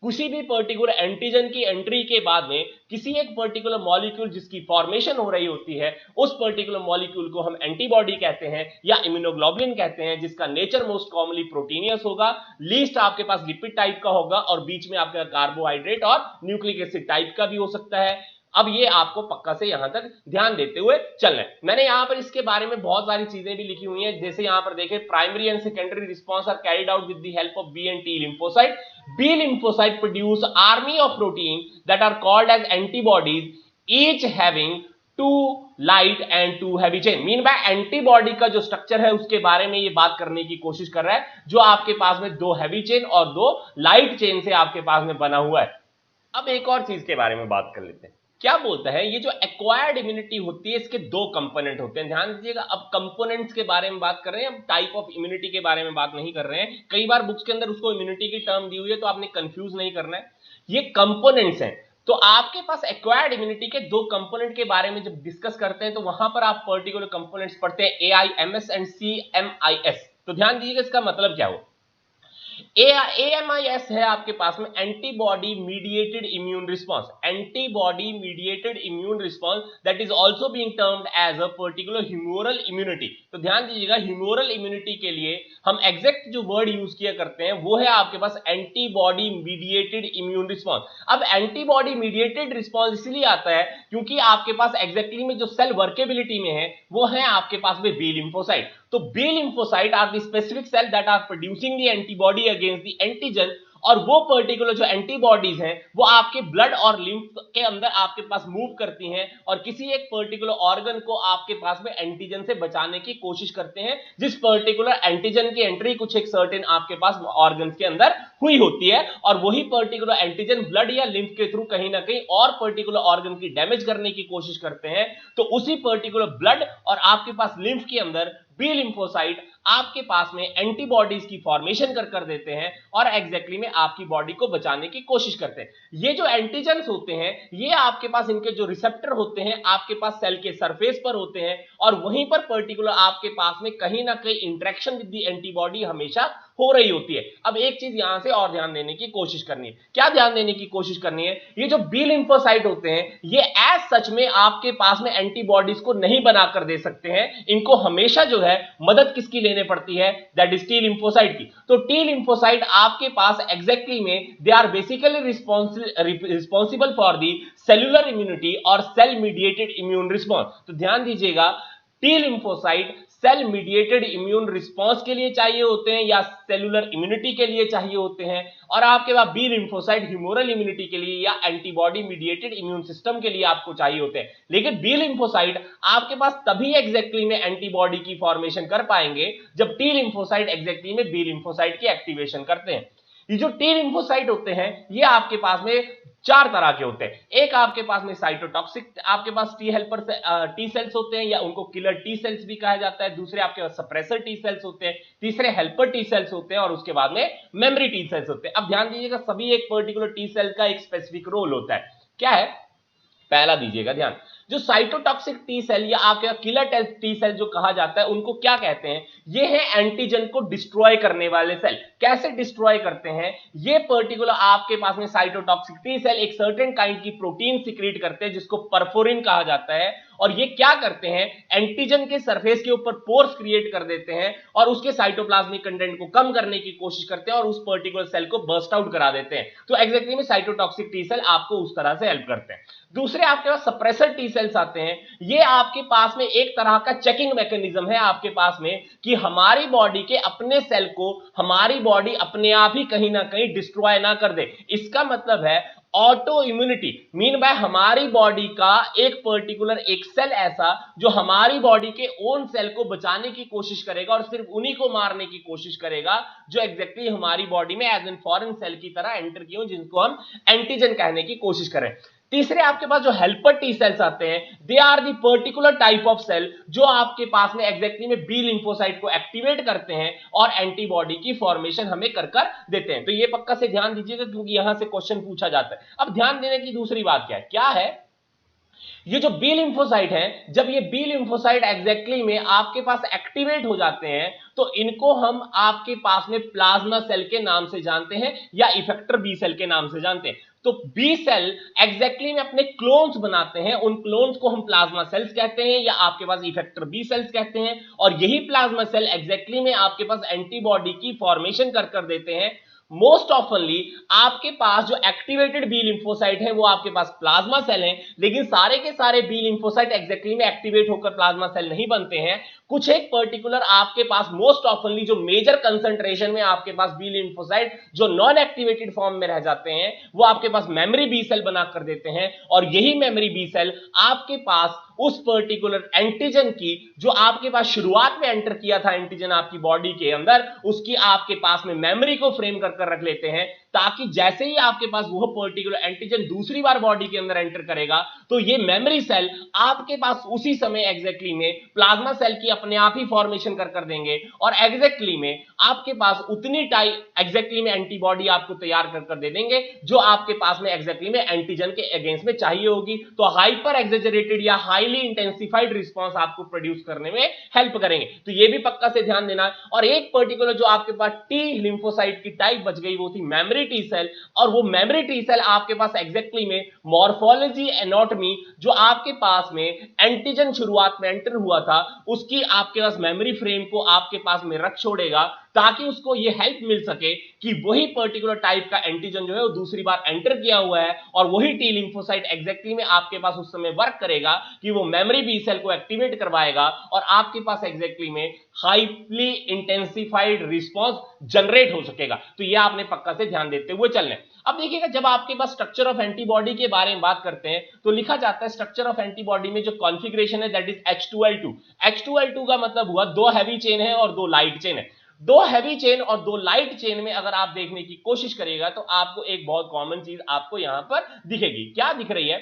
S1: किसी भी पर्टिकुलर एंटीजन की एंट्री के बाद में किसी एक पर्टिकुलर मॉलिक्यूल जिसकी फॉर्मेशन हो रही होती है, उस पर्टिकुलर मॉलिक्यूल को हम एंटीबॉडी कहते हैं या इम्यूनोग्लोबुलिन कहते हैं, जिसका नेचर मोस्ट कॉमनली प्रोटीनियस होगा, लीस्ट आपके पास लिपिड टाइप का होगा और बीच में आपका कार्बोहाइड्रेट और न्यूक्लिक एसिड टाइप का भी हो सकता है। अब ये आपको पक्का से यहां तक ध्यान देते हुए चलना है। मैंने यहां पर इसके बारे में बहुत सारी चीजें भी लिखी हुई हैं, जैसे यहां पर देखें, primary and secondary response are carried out with the help of B and T lymphocyte. B lymphocyte produce army of protein that are called as antibodies, each having two light and two heavy chain. Mean by antibody का जो structure है उसके बारे में ये बात करने की कोशिश कर रहा है, जो आपके पास में 2 हैवी चेन और 2 लाइट चेन से आपके पास में बना हुआ है। अब एक और चीज के बारे में बात कर लेते हैं। क्या बोलता है, ये जो एक्वायर्ड इम्यूनिटी होती है इसके 2 कंपोनेंट होते हैं। ध्यान दीजिएगा, अब कंपोनेंट्स के बारे में बात कर रहे हैं, अब टाइप ऑफ इम्यूनिटी के बारे में बात नहीं कर रहे हैं। कई बार बुक्स के अंदर उसको इम्यूनिटी की टर्म दी हुई है, तो आपने कंफ्यूज नहीं करना है, ये कंपोनेंट्स हैं। तो आपके पास एक्वायर्ड इम्यूनिटी के 2 कंपोनेंट के बारे में जब डिस्कस करते हैं तो वहां पर आप पर्टिकुलर कंपोनेंट्स पढ़ते हैं AIMS एंड CMIS। तो ध्यान दीजिएगा इसका मतलब क्या हो। AMIS है आपके पास में antibody mediated immune response, antibody mediated immune response that is also being termed as a particular humoral immunity. तो ध्यान दीजिएगा, ह्यूमोरल इम्यूनिटी के लिए हम एग्जैक्ट जो वर्ड यूज किया करते हैं वो है आपके पास एंटीबॉडी मीडिएटेड इम्यून रिस्पॉन्स। अब एंटीबॉडी मीडिएटेड रिस्पॉन्स इसलिए आता है क्योंकि आपके पास एग्जैक्टली में जो सेल वर्केबिलिटी में है वो है आपके पास में बी लिम्फोसाइट। तो B lymphocyte are the specific cell that are producing the antibody against the antigen, और वो पर्टिकुलर जो एंटीबॉडीज हैं वो आपके ब्लड और लिम्फ के अंदर आपके पास मूव करती हैं और किसी एक पर्टिकुलर ऑर्गन को आपके पास में एंटीजन से बचाने की कोशिश करते हैं, जिस पर्टिकुलर एंटीजन की एंट्री कुछ एक सर्टेन आपके पास ऑर्गन्स के अंदर हुई होती है, और वही पर्टिकुलर एंटीजन ब्लड या लिम्फ के थ्रू कहीं ना कहीं और पर्टिकुलर ऑर्गन की डैमेज करने की कोशिश करते हैं। तो उसी पर्टिकुलर ब्लड और आपके पास लिम्फ के अंदर बी लिम्फोसाइट आपके पास में एंटीबॉडीज की फॉर्मेशन कर देते हैं और एग्जैक्टली में आपकी बॉडी को बचाने की कोशिश करते हैं। ये जो एंटीजन्स होते हैं ये आपके पास इनके जो रिसेप्टर होते हैं आपके पास सेल के सरफेस पर होते हैं, और वहीं पर पर्टिकुलर आपके पास में कहीं ना कहीं इंटरेक्शन विद द एंटीबॉडी हमेशा हो रही होती है। अब एक चीज यहां से और ध्यान देने की कोशिश करनी है। क्या ध्यान देने की कोशिश करनी है, ये जो बी लिम्फोसाइट होते हैं ये एज सच में आपके पास में एंटीबॉडीज को नहीं बनाकर दे सकते हैं, इनको हमेशा जो है मदद किसकी लेने पड़ती है, दैट इज टी लिम्फोसाइट की। तो टी लिम्फोसाइट आपके पास एग्जैक्टली में they are basically responsible for the cellular immunity और सेल मीडिएटेड इम्यून रिस्पॉन्स। तो ध्यान दीजिएगा, T lymphocyte cell mediated immune response के लिए चाहिए होते हैं या सेलुलर इम्यूनिटी के लिए चाहिए होते हैं, और आपके पास बी लिम्फोसाइट ह्यूमोरल इम्यूनिटी के लिए या एंटीबॉडी मीडिएटेड इम्यून सिस्टम के लिए आपको चाहिए होते हैं। लेकिन बी लिम्फोसाइट आपके पास तभी एग्जैक्टली में एंटीबॉडी की फॉर्मेशन कर पाएंगे जब टी लिम्फोसाइट एग्जैक्टली में बी लिम्फोसाइट की एक्टिवेशन करते हैं। ये जो टी लिम्फोसाइट होते हैं ये आपके पास में 4 तरह के होते हैं। एक आपके पास में साइटोटॉक्सिक आपके पास टी हेल्पर टी सेल्स होते हैं या उनको किलर टी सेल्स भी कहा जाता है। दूसरे आपके पास सप्रेसर टी सेल्स होते हैं। तीसरे हेल्पर टी सेल्स होते हैं और उसके बाद में मेमोरी टी सेल्स होते हैं। अब ध्यान दीजिएगा, सभी एक पर्टिकुलर टी सेल का एक स्पेसिफिक रोल होता है। क्या है, पहला दीजिएगा ध्यान, जो साइटोटॉक्सिक टी सेल या आपके किलर टी सेल जो कहा जाता है उनको क्या कहते हैं, ये है एंटीजन को डिस्ट्रॉय करने वाले सेल। कैसे डिस्ट्रॉय करते हैं, ये पर्टिकुलर आपके पास में साइटोटॉक्सिक टी सेल एक सर्टेन काइंड की प्रोटीन सिक्रीट करते हैं जिसको परफोरिन कहा जाता है, और ये क्या करते हैं, एंटीजन के सरफेस के ऊपर पोर्स क्रिएट कर देते हैं और उसके साइटोप्लाज्मिक कंटेंट को कम करने की कोशिश करते हैं और उस पर्टिकुलर सेल को बर्स्ट आउट करा देते हैं। तो एग्जैक्टली में साइटोटॉक्सिक टी सेल आपको उस तरह से हेल्प करते हैं। दूसरे आपके पास सप्रेसर टी सेल्स आते हैं। ये आपके पास में एक तरह का चेकिंग मैकेनिज्म है आपके पास में कि हमारी बॉडी के अपने सेल को हमारी बॉडी अपने आप ही कहीं ना कहीं डिस्ट्रॉय ना कर दे। इसका मतलब है ऑटो इम्यूनिटी, मीन बाय हमारी बॉडी का एक पर्टिकुलर एक सेल ऐसा जो हमारी बॉडी के ओन सेल को बचाने की कोशिश करेगा और सिर्फ उन्हीं को मारने की कोशिश करेगा जो एग्जैक्टली हमारी बॉडी में एज एन फॉरेन सेल की तरह एंटर किए, जिनको हम एंटीजन कहने की कोशिश करें। तीसरे आपके पास जो हेल्पर टी सेल्स आते हैं, they are the particular type of cell जो आपके पास में एग्जैक्टली में बी लिम्फोसाइट को एक्टिवेट करते हैं और एंटीबॉडी की फॉर्मेशन हमें कर देते हैं। तो ये पक्का से ध्यान दीजिएगा क्योंकि यहां से क्वेश्चन पूछा जाता है। अब ध्यान देने की दूसरी बात क्या है, ये जो बी लिम्फोसाइट है, जब ये बी लिम्फोसाइट एग्जैक्टली में आपके पास एक्टिवेट हो जाते हैं तो इनको हम आपके पास में प्लाज्मा सेल के नाम से जानते हैं या इफेक्टर बी सेल के नाम से जानते हैं। तो बी सेल एग्जैक्टली में अपने क्लोन्स बनाते हैं, उन क्लोन्स को हम प्लाज्मा सेल्स कहते हैं या आपके पास इफेक्टर बी सेल्स कहते हैं, और यही प्लाज्मा सेल एग्जैक्टली में आपके पास एंटीबॉडी की फॉर्मेशन कर देते हैं। मोस्ट ऑफनली आपके पास जो एक्टिवेटेड बी लिम्फोसाइट है वो आपके पास प्लाज्मा सेल हैं, लेकिन सारे के सारे बी लिम्फोसाइट एग्जैक्टली में एक्टिवेट होकर प्लाज्मा सेल नहीं बनते हैं। कुछ एक पर्टिकुलर आपके पास मोस्ट ऑफनली जो मेजर कंसंट्रेशन में आपके पास बी लिम्फोसाइट जो नॉन एक्टिवेटेड फॉर्म में रह जाते हैं वो आपके पास मेमोरी बी सेल बना कर देते हैं, और यही मेमोरी बी सेल आपके पास उस पर्टिकुलर एंटीजन की जो आपके पास शुरुआत में एंटर किया था एंटीजन आपकी बॉडी के अंदर, उसकी आपके पास में मेमोरी को फ्रेम कर रख लेते हैं, ताकि जैसे ही आपके पास वो पर्टिकुलर एंटीजन दूसरी बार बॉडी के अंदर एंटर करेगा तो ये मेमोरी सेल आपके पास उसी समय एग्जैक्टली में प्लाज्मा सेल की अपने आप ही फॉर्मेशन कर देंगे और एग्जैक्टली में आपके पास उतनी एग्जैक्टली में एंटीबॉडी आपको तैयार कर दे देंगे जो आपके पास में एग्जैक्टली में एंटीजन के अगेंस्ट में चाहिए होगी। तो हाइपर एक्सेजरेटेड या हाईली इंटेंसिफाइड रिस्पॉन्स आपको प्रोड्यूस करने में हेल्प करेंगे। तो ये भी पक्का से ध्यान देना है। और एक पर्टिकुलर जो आपके पास टी लिम्फोसाइट की टाइप बच गई वो थी मेमोरी टी सेल, और वो मेमोरी टी सेल आपके पास एग्जैक्टली में मॉर्फोलॉजी एनाटॉमी जो आपके पास में एंटीजन शुरुआत में एंटर हुआ था उसकी आपके पास मेमोरी फ्रेम को आपके पास में रख छोड़ेगा, ताकि उसको ये हेल्प मिल सके कि वही पर्टिकुलर टाइप का एंटीजन जो है वो दूसरी बार एंटर किया हुआ है और वही टी लिम्फोसाइट एग्जैक्टली में आपके पास उस समय वर्क करेगा कि वो मेमोरी बी सेल को एक्टिवेट करवाएगा और आपके पास एग्जैक्टली में हाईली इंटेंसिफाइड रिस्पॉन्स जनरेट हो सकेगा। तो ये आपने पक्का से ध्यान देते हुए चलना है। अब देखिएगा, जब आपके पास स्ट्रक्चर ऑफ एंटीबॉडी के बारे में बात करते हैं तो लिखा जाता है स्ट्रक्चर ऑफ एंटीबॉडी में जो कॉन्फ़िगरेशन है दैट इज H2L2। H2L2 का मतलब हुआ दो हैवी चेन है और दो लाइट चेन है। दो हैवी चेन और दो लाइट चेन में अगर आप देखने की कोशिश करिएगा तो आपको एक बहुत कॉमन चीज आपको यहां पर दिखेगी। क्या दिख रही है?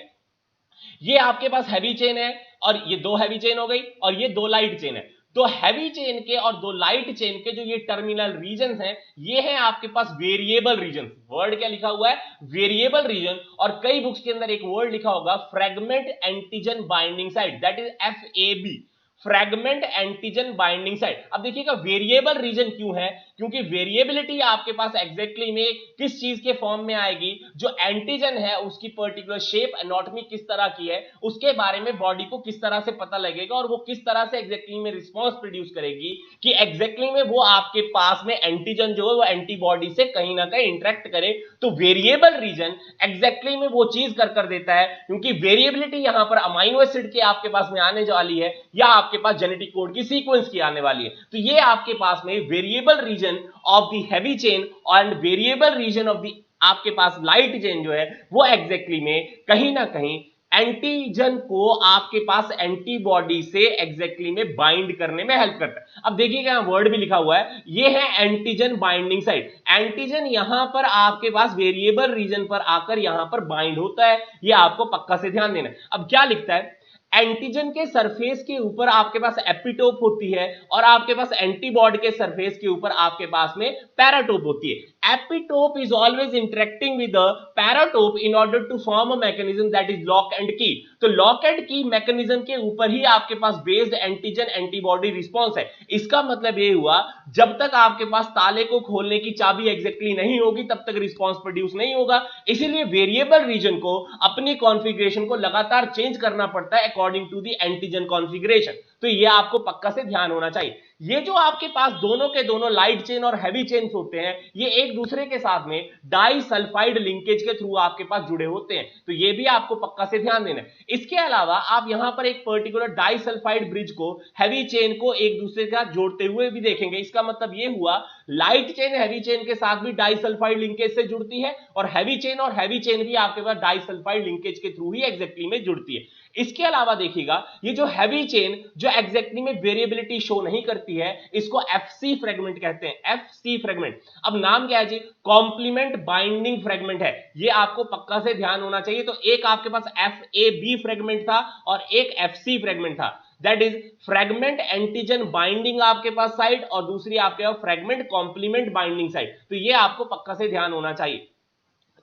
S1: ये आपके पास हैवी चेन है और ये दो हैवी चेन हो गई और ये दो लाइट चेन है। तो हैवी चेन के और दो लाइट चेन के जो ये टर्मिनल रीजन हैं ये हैं आपके पास वेरिएबल रीजन। वर्ड क्या लिखा हुआ है? Variable region. और कई बुक्स के अंदर एक वर्ड लिखा होगा fragment antigen binding site, that is FAB, fragment antigen binding site. अब देखिएगा वेरिएबल रीजन क्यों है? क्योंकि वेरिएबिलिटी आपके पास एग्जैक्टली में किस चीज के फॉर्म में आएगी, जो एंटीजन है उसकी पर्टिकुलर शेप एनाटॉमी किस तरह की है उसके बारे में बॉडी को किस तरह से पता लगेगा और वो किस तरह से एग्जैक्टली में रिस्पॉन्स प्रोड्यूस करेगी कि एग्जैक्टली में वो आपके पास में एंटीजन जो है वो एंटीबॉडी से कहीं ना कहीं इंटरेक्ट करे। तो वेरिएबल रीजन एग्जैक्टली में वो चीज कर देता है, क्योंकि वेरिएबिलिटी यहां पर अमाइनो एसिड के आपके पास में आने वाली है या आपके पास जेनेटिक कोड की सीक्वेंस की आने वाली है। तो ये आपके पास में variable region of the heavy chain and variable region of the आपके पास लाइट चेन जो है वो एग्जैक्टली में कहीं ना कहीं एंटीजन को आपके पास एंटीबॉडी से एग्जैक्टली में बाइंड करने में हेल्प करता है। अब देखिएगा यहां वर्ड भी लिखा हुआ है, ये है एंटीजन बाइंडिंग साइट। एंटीजन यहां पर आपके पास वेरिएबल रीजन पर आकर यहां पर बाइंड होता है, ये आपको पक्का से ध्यान देना है। अब क्या लिखता है? एंटीजन के सरफेस के ऊपर आपके पास एपिटोप होती है और आपके पास एंटीबॉडी के सरफेस के ऊपर आपके पास में पैराटोप होती है। Epitope is always interacting with the paratope in order to form a mechanism that is lock and key. तो लॉक एंड की मैकेनिज्म के ऊपर ही आपके पास बेस्ड एंटीजन एंटीबॉडी रिस्पॉन्स है। इसका मतलब ये हुआ जब तक आपके पास ताले को खोलने की चाबी एग्जैक्टली नहीं होगी तब तक रिस्पॉन्स प्रोड्यूस नहीं होगा। इसीलिए वेरिएबल रीजन को अपनी कॉन्फ़िगरेशन को लगातार चेंज करना पड़ता है according to the antigen configuration. तो ये आपको पक्का से ध्यान होना चाहिए। ये जो आपके पास दोनों के दोनों लाइट चेन और हैवी चेन्स होते हैं ये एक दूसरे के साथ में डाइसल्फाइड लिंकेज के थ्रू आपके पास जुड़े होते हैं। तो ये भी आपको पक्का से ध्यान देना है। इसके अलावा आप यहां पर एक पर्टिकुलर डाइसल्फाइड ब्रिज को हैवी चेन को एक दूसरे के साथ जोड़ते हुए भी देखेंगे। इसका मतलब ये हुआ लाइट चेन हैवी चेन के साथ भी डाइसल्फाइड लिंकेज से जुड़ती है और हैवी चेन भी आपके पास डाइसल्फाइड लिंकेज के थ्रू ही एग्जैक्टली में जुड़ती है। इसके अलावा देखिएगा ये जो हैवी चेन जो एग्जैक्टली में वेरिएबिलिटी शो नहीं करती है इसको FC फ्रेगमेंट कहते हैं। FC fragment. अब नाम क्या है जी? कॉम्प्लीमेंट बाइंडिंग फ्रेगमेंट है। ये आपको पक्का से ध्यान होना चाहिए। तो एक आपके पास FAB फ्रेगमेंट था और एक FC फ्रेगमेंट था, that is fragment antigen binding आपके पास साइड और दूसरी आपके पास फ्रेगमेंट कॉम्प्लीमेंट बाइंडिंग साइड। तो ये आपको पक्का से ध्यान होना चाहिए।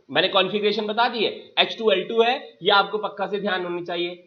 S1: मैंने कॉन्फ़िगरेशन बता दी है, H2L2 है, ये आपको पक्का से ध्यान होनी चाहिए।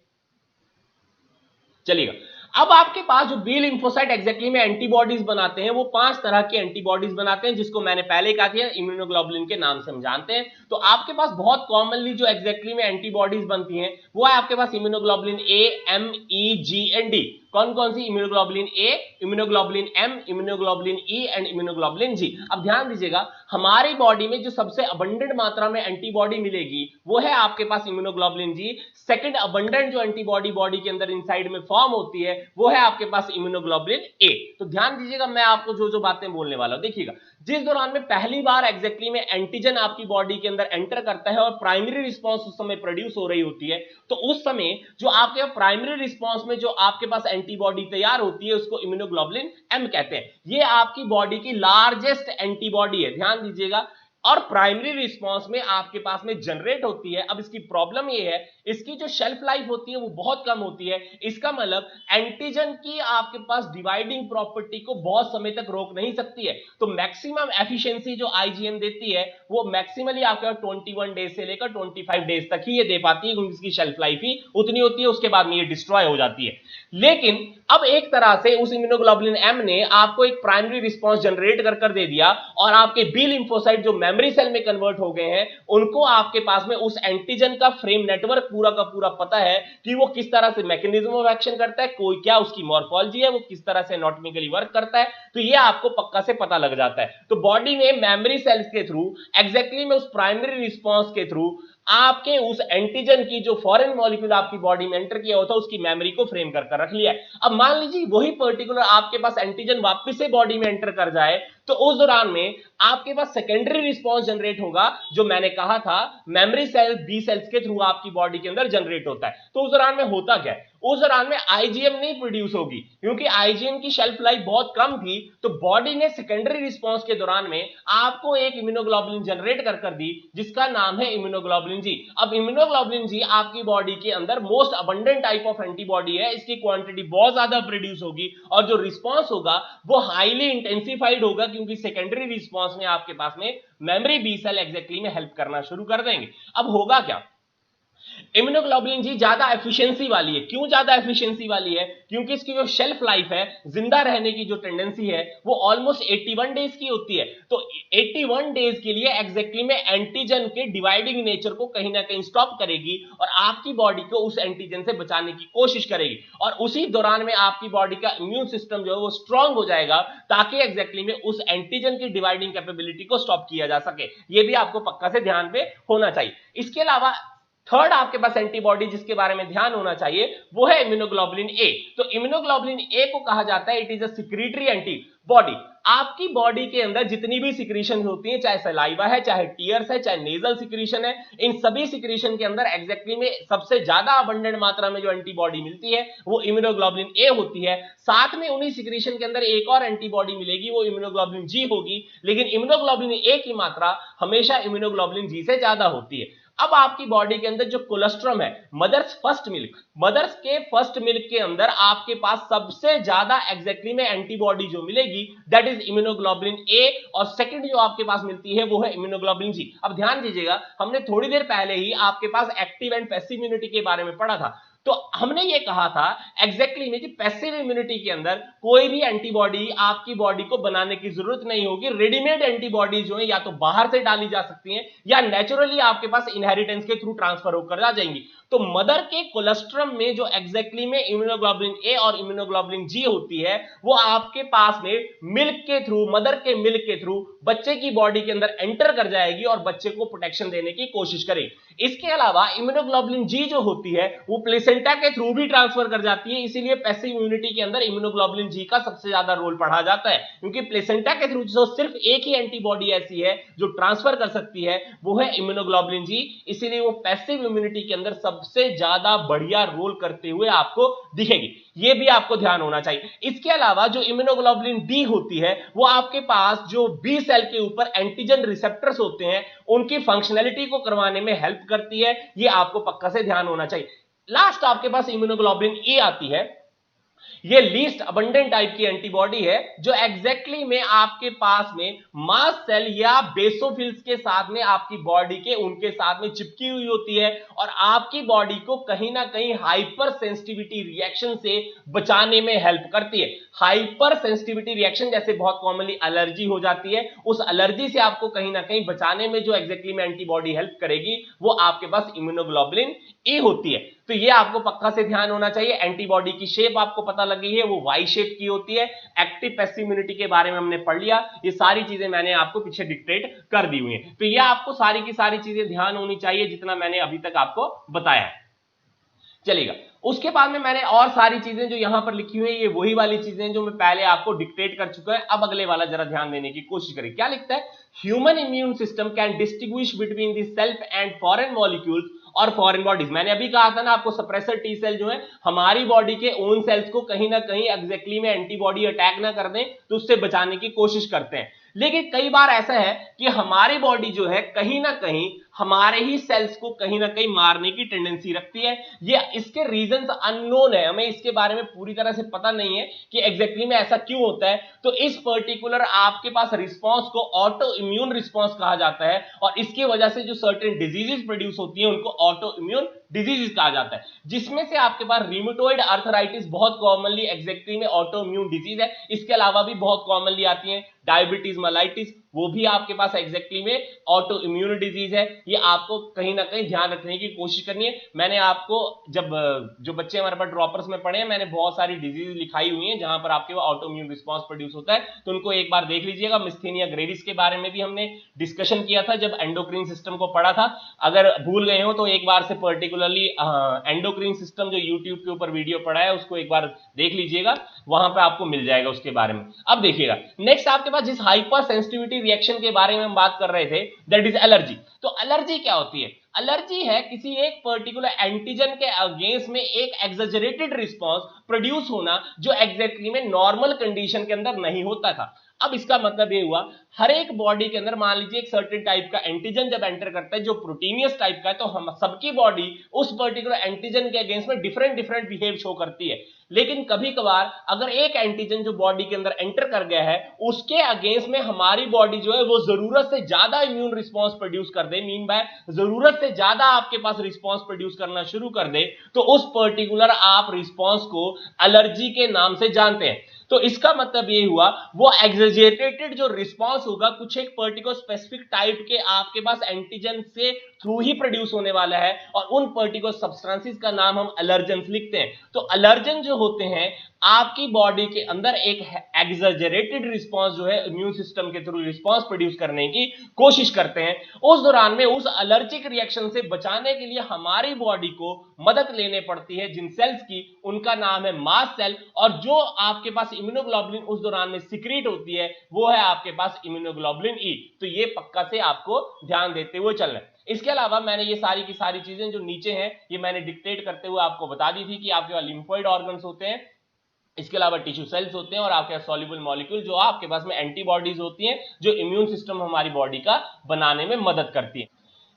S1: चलिएगा, अब आपके पास जो बी लिम्फोसाइट एग्जैक्टली में एंटीबॉडीज बनाते हैं वो 5 तरह की एंटीबॉडीज बनाते हैं, जिसको मैंने पहले कहा था इम्यूनोग्लोबुलिन के नाम से हम जानते हैं। तो आपके पास बहुत कॉमनली जो एग्जैक्टली में एंटीबॉडीज बनती हैं वो है आपके पास immunoglobulin A, M, E, G and D। कौन कौन सी? Immunoglobulin A, immunoglobulin M, immunoglobulin E and immunoglobulin G. अब ध्यान दीजिएगा, हमारी बॉडी में जो सबसे अबंडेंट मात्रा में एंटीबॉडी मिलेगी वो है आपके पास इम्यूनोग्लोबुलिन जी। सेकंड अबंडेंट जो एंटीबॉडी बॉडी के अंदर इनसाइड में फॉर्म होती है वो है आपके पास इम्यूनोग्लोबुलिन ए। तो ध्यान दीजिएगा, मैं आपको जो जो बातें बोलने वाला हूं, देखिएगा, जिस दौरान में पहली बार एग्जैक्टली में एंटीजन आपकी बॉडी के अंदर एंटर करता है और प्राइमरी रिस्पांस उस समय प्रोड्यूस हो रही होती है, तो उस समय जो आपके प्राइमरी रिस्पांस में जो आपके पास एंटीबॉडी तैयार होती है उसको इम्यूनोग्लोबुलिन एम कहते हैं। ये आपकी बॉडी की लार्जेस्ट एंटीबॉडी है, ध्यान दीजिएगा, और प्राइमरी रिस्पांस में आपके पास में जनरेट होती है। अब इसकी प्रॉब्लम ये है, इसकी जो शेल्फ लाइफ होती है वो बहुत कम होती है। इसका मतलब एंटीजन की आपके पास डिवाइडिंग प्रॉपर्टी को बहुत समय तक रोक नहीं सकती है। तो मैक्सिमम एफिशिएंसी जो आईजीएम देती है वो मैक्सिमली आपके 21 डेज से लेकर 25 डेज तक ही ये दे पाती है, क्योंकि इसकी शेल्फ लाइफ ही उतनी होती है, उसके बाद में ये डिस्ट्रॉय हो जाती है। लेकिन अब एक तरह से उस इम्यूनोग्लोबुलिन एम ने आपको एक प्राइमरी रिस्पांस जनरेट कर दे दिया और आपके बी लिम्फोसाइट जो मेमोरी सेल में कन्वर्ट हो गए हैं उनको आपके पास में उस एंटीजन का फ्रेम नेटवर्क पूरा का पूरा पता है कि वो किस तरह से मैकेनिज्म ऑफ एक्शन करता है, कोई क्या उसकी मॉर्फोलॉजी है, वो किस तरह से एनाटॉमिकली वर्क करता है, तो ये आपको पक्का से पता लग जाता है। तो बॉडी में मेमोरी सेल्स के थ्रू एग्जैक्टली में उस प्राइमरी रिस्पांस के थ्रू आपके उस एंटीजन की जो फॉरेन मॉलिक्यूल आपकी बॉडी में एंटर किया होता है उसकी मेमोरी को फ्रेम कर रख लिया है। अब मान लीजिए वही पर्टिकुलर आपके पास एंटीजन वापस से बॉडी में एंटर कर जाए, तो उस दौरान में आपके पास सेकेंडरी रिस्पांस जनरेट होगा, जो मैंने कहा था मेमोरी सेल बी सेल्स के थ्रू आपकी बॉडी के अंदर जनरेट होता है। तो उस दौरान में होता क्या है, उस दौरान में आईजीएम नहीं प्रोड्यूस होगी, क्योंकि आईजीएम की शेल्फ लाइफ बहुत कम थी। तो बॉडी ने सेकेंडरी रिस्पांस के दौरान में आपको एक इम्यूनोग्लोबुलिन जनरेट कर दी जिसका नाम है इम्यूनोग्लोबुलिन जी। अब इम्यूनोग्लोबुलिन जी आपकी बॉडी के अंदर most abundant type of antibody है, इसकी क्वांटिटी बहुत ज्यादा प्रोड्यूस होगी और जो रिस्पांस होगा वो हाईली इंटेंसिफाइड होगा, क्योंकि सेकेंडरी रिस्पांस में आपके पास में मेमोरी बी सेल एग्जैक्टली में हेल्प करना शुरू कर देंगे। अब होगा क्या, इम्यूनोग्लोबुलिन जी ज्यादा एफिशिएंसी वाली है। क्यों ज्यादा एफिशिएंसी वाली है, क्योंकि इसकी जो शेल्फ लाइफ है, जिंदा रहने की जो टेंडेंसी है वो ऑलमोस्ट 81 डेज की होती है। तो 81 डेज के लिए एग्जैक्टली में एंटीजन के डिवाइडिंग नेचर को कहीं ना कहीं स्टॉप करेगी और आपकी बॉडी को उस एंटीजन से बचाने की कोशिश करेगी, और उसी दौरान में आपकी बॉडी का इम्यून सिस्टम जो है वो स्ट्रांग हो जाएगा ताकि एग्जैक्टली में उस एंटीजन की डिवाइडिंग कैपेबिलिटी को स्टॉप किया जा सके। ये भी आपको पक्का से ध्यान पे होना चाहिए। इसके अलावा थर्ड आपके पास एंटीबॉडी जिसके बारे में ध्यान होना चाहिए वो है इम्यूनोग्लोबुलिन ए। तो इम्यूनोग्लोबुलिन ए को कहा जाता है it is a secretory antibody. आपकी बॉडी के अंदर जितनी भी सिक्रीशन होती है, चाहे सलाइवा है, चाहे टीयर्स है, चाहे नेजल सिक्रीशन है, इन सभी सिक्रीशन के अंदर एग्जैक्टली में सबसे ज्यादा अबंडेंट मात्रा में जो एंटीबॉडी मिलती है वो इम्यूनोग्लोबुलिन ए होती है। साथ में उन्हीं सिक्रीशन के अंदर एक और एंटीबॉडी मिलेगी, वो इम्यूनोग्लोबुलिन जी होगी, लेकिन इम्यूनोग्लोबुलिन ए की मात्रा हमेशा इम्यूनोग्लोबुलिन जी से ज्यादा होती है। अब आपकी बॉडी के अंदर जो कोलेस्ट्रॉम है, मदर्स फर्स्ट मिल्क, मदर्स के फर्स्ट मिल्क के अंदर आपके पास सबसे ज्यादा एग्जैक्टली में एंटीबॉडी जो मिलेगी दैट इज इम्यूनोग्लोबुलिन ए, और सेकंड जो आपके पास मिलती है वो है इम्यूनोग्लोबुलिन जी। अब ध्यान दीजिएगा, हमने थोड़ी देर पहले ही आपके पास एक्टिव एंड पैसिव इम्यूनिटी के बारे में पढ़ा था। तो हमने ये कहा था एग्जैक्टली में कि पैसिव इम्यूनिटी के अंदर कोई भी एंटीबॉडी आपकी बॉडी को बनाने की जरूरत नहीं होगी। रेडीमेड एंटीबॉडी जो है या तो बाहर से डाली जा सकती हैं या नेचुरली आपके पास इनहेरिटेंस के थ्रू ट्रांसफर होकर आ जाएंगी। तो मदर के कोलेस्ट्रम में जो एग्जैक्टली में इम्यूनोग्लोबुलिन ए और इम्यूनोग्लोबुलिन जी होती है वो आपके पास में मिल्क के थ्रू, मदर के मिल्क के थ्रू बच्चे की बॉडी के अंदर एंटर कर जाएगी और बच्चे को प्रोटेक्शन देने की कोशिश करेगी। इसके अलावा इम्यूनोग्लोबुलिन जी जो होती है वो प्लेसेंटा के थ्रू भी ट्रांसफर कर जाती है, इसीलिए पैसिव इम्यूनिटी के अंदर इम्यूनोग्लोबुलिन जी का सबसे ज्यादा रोल पढ़ा जाता है, क्योंकि प्लेसेंटा के थ्रू जो सिर्फ एक ही एंटीबॉडी ऐसी है जो ट्रांसफर कर सकती है वो है इम्यूनोग्लोबुलिन जी, इसीलिए वो पैसिव इम्यूनिटी के अंदर सबसे ज्यादा बढ़िया रोल करते हुए आपको दिखेगी। ये भी आपको ध्यान होना चाहिए। इसके अलावा जो इम्यूनोग्लोबुलिन डी होती है वो आपके पास जो बी सेल के ऊपर एंटीजन रिसेप्टर्स होते हैं उनकी फंक्शनैलिटी को करवाने में हेल्प करती है, ये आपको पक्का से ध्यान होना चाहिए। लास्ट आपके पास इम्यूनोग्लोबुलिन ए आती है, ये लीस्ट अबंडेंट टाइप की एंटीबॉडी है जो एग्जैक्टली में आपके पास में मास्ट सेल या बेसोफिल्स के साथ में आपकी बॉडी के उनके साथ में चिपकी हुई होती है और आपकी बॉडी को कहीं ना कहीं हाइपर सेंसिटिविटी रिएक्शन से बचाने में हेल्प करती है। हाइपर सेंसिटिविटी रिएक्शन जैसे बहुत कॉमनली एलर्जी हो जाती है, उस एलर्जी से आपको कहीं ना कहीं बचाने में जो एग्जैक्टली में एंटीबॉडी हेल्प करेगी वो आपके पास इम्यूनोग्लोबुलिन ए होती है। तो ये आपको पक्का से ध्यान होना चाहिए। एंटीबॉडी की शेप आपको पता लग गई है, वो वाई शेप की होती है। एक्टिव पैसिव इम्यूनिटी के बारे में हमने पढ़ लिया, ये सारी चीजें मैंने आपको पीछे डिक्टेट कर दी हुई है। तो ये आपको सारी की सारी चीजें ध्यान होनी चाहिए जितना मैंने अभी तक आपको बताया है। चलेगा, उसके बाद में मैंने और सारी चीजें जो यहां पर लिखी हुई है, ये वही वाली चीजें जो मैं पहले आपको डिक्टेट कर चुका है। अब अगले वाला जरा ध्यान देने की कोशिश करें। क्या लिखता है? Human immune system can distinguish between the self and foreign molecules और फॉरेन बॉडीज। मैंने अभी कहा था ना आपको, सप्रेसर टी सेल जो है हमारी बॉडी के ओन सेल्स को कहीं ना कहीं एग्जैक्टली में एंटीबॉडी अटैक ना कर दें तो उससे बचाने की कोशिश करते हैं। लेकिन कई बार ऐसा है कि हमारी बॉडी जो है कहीं ना कहीं हमारे ही सेल्स को कहीं ना कहीं मारने की टेंडेंसी रखती है। ये इसके रीजंस अननोन है, हमें इसके बारे में पूरी तरह से पता नहीं है कि एग्जैक्टली में ऐसा क्यों होता है। तो इस पर्टिकुलर आपके पास रिस्पांस को ऑटो इम्यून रिस्पांस कहा जाता है, और इसकी वजह से जो सर्टेन डिजीजेस प्रोड्यूस होती हैं उनको ऑटो इम्यून डिजीजेस कहा जाता है, जिसमें से आपके पास रिमेटॉइड आर्थराइटिस बहुत कॉमनली एग्जैक्टली में ऑटो इम्यून डिजीज है। इसके अलावा भी बहुत कॉमनली आती है डायबिटीज मेलाइटिस, वो भी आपके पास एग्जैक्टली में ऑटो इम्यून डिजीज है। ये आपको कहीं ना कहीं ध्यान रखने की कोशिश करनी है। मैंने आपको जब जो बच्चे हमारे पास ड्रॉपर्स में पढ़े हैं, मैंने बहुत सारी डिजीज लिखाई हुई हैं जहां पर आपके ऑटो इम्यून रिस्पांस प्रोड्यूस होता है, तो उनको एक बार देख लीजिएगा। मिस्थेनिया ग्रेविस के बारे में भी हमने डिस्कशन किया था जब एंडोक्रीन सिस्टम को पढ़ा था। अगर भूल गए हो तो एक बार से पर्टिकुलरली एंडोक्रीन सिस्टम जो यूट्यूब के ऊपर वीडियो पढ़ा है उसको एक बार देख लीजिएगा, वहां पे आपको मिल जाएगा उसके बारे में। अब देखिएगा, नेक्स्ट आपके पास जिस हाइपर सेंसिटिविटी रिएक्शन के बारे में हम बात कर रहे थे, दैट इज एलर्जी। तो एलर्जी क्या होती है? एलर्जी है किसी एक पर्टिकुलर एंटीजन के अगेंस्ट में एक एक्सैजरेटेड रिस्पांस प्रोड्यूस होना जो एग्जैक्टली में नॉर्मल कंडीशन के अंदर नहीं होता था। अब इसका मतलब ये हुआ, हर एक बॉडी के अंदर मान लीजिए एक सर्टेन टाइप का एंटीजन जब एंटर करता है जो प्रोटीनियस टाइप का है, तो हम सबकी बॉडी उस पर्टिकुलर एंटीजन के अगेंस्ट में डिफरेंट बिहेव शो करती है। लेकिन कभी कभार अगर एक एंटीजन जो बॉडी के अंदर एंटर कर गया है उसके अगेंस्ट में हमारी बॉडी जो है वो जरूरत से ज्यादा इम्यून रिस्पांस प्रोड्यूस कर दे, मीन बाय जरूरत से ज्यादा आपके पास रिस्पांस प्रोड्यूस करना शुरू कर दे, तो उस पर्टिकुलर आप रिस्पांस को एलर्जी के नाम से जानते हैं। तो इसका मतलब ये हुआ, वो एग्जैजरेटेड जो रिस्पांस होगा कुछ एक पर्टिकुलर स्पेसिफिक टाइप के आपके पास एंटीजन से थ्रू ही प्रोड्यूस होने वाला है, और उन पर्टिकुलर सब्सटेंसेस का नाम हम एलर्जेंस लिखते हैं। तो एलर्जन जो होते हैं आपकी बॉडी के अंदर एक एग्जैजरेटेड रिस्पांस जो है इम्यून सिस्टम के थ्रू रिस्पांस प्रोड्यूस करने की कोशिश करते हैं। उस दौरान में उस एलर्जिक रिएक्शन से बचाने के लिए हमारी बॉडी को मदद लेने पड़ती है जिन सेल्स की, उनका नाम है मास्ट सेल, और जो आपके पास इम्यूनोग्लोबुलिन उस दौरान में सिक्रीट होती है वो है आपके पास इम्यूनोग्लोबुलिन ई। तो ये पक्का से आपको ध्यान देते हुए चलना है। इसके अलावा मैंने ये सारी की सारी चीजें जो नीचे हैं ये मैंने डिक्टेट करते हुए आपको बता दी थी कि आपके पास लिम्फोइड ऑर्गन्स होते हैं, इसके अलावा टिश्यू सेल्स होते हैं, और आपके पास सॉल्युबल मॉलिक्यूल जो आपके पास में एंटीबॉडीज होती हैं जो इम्यून सिस्टम हमारी बॉडी का बनाने में मदद करती है।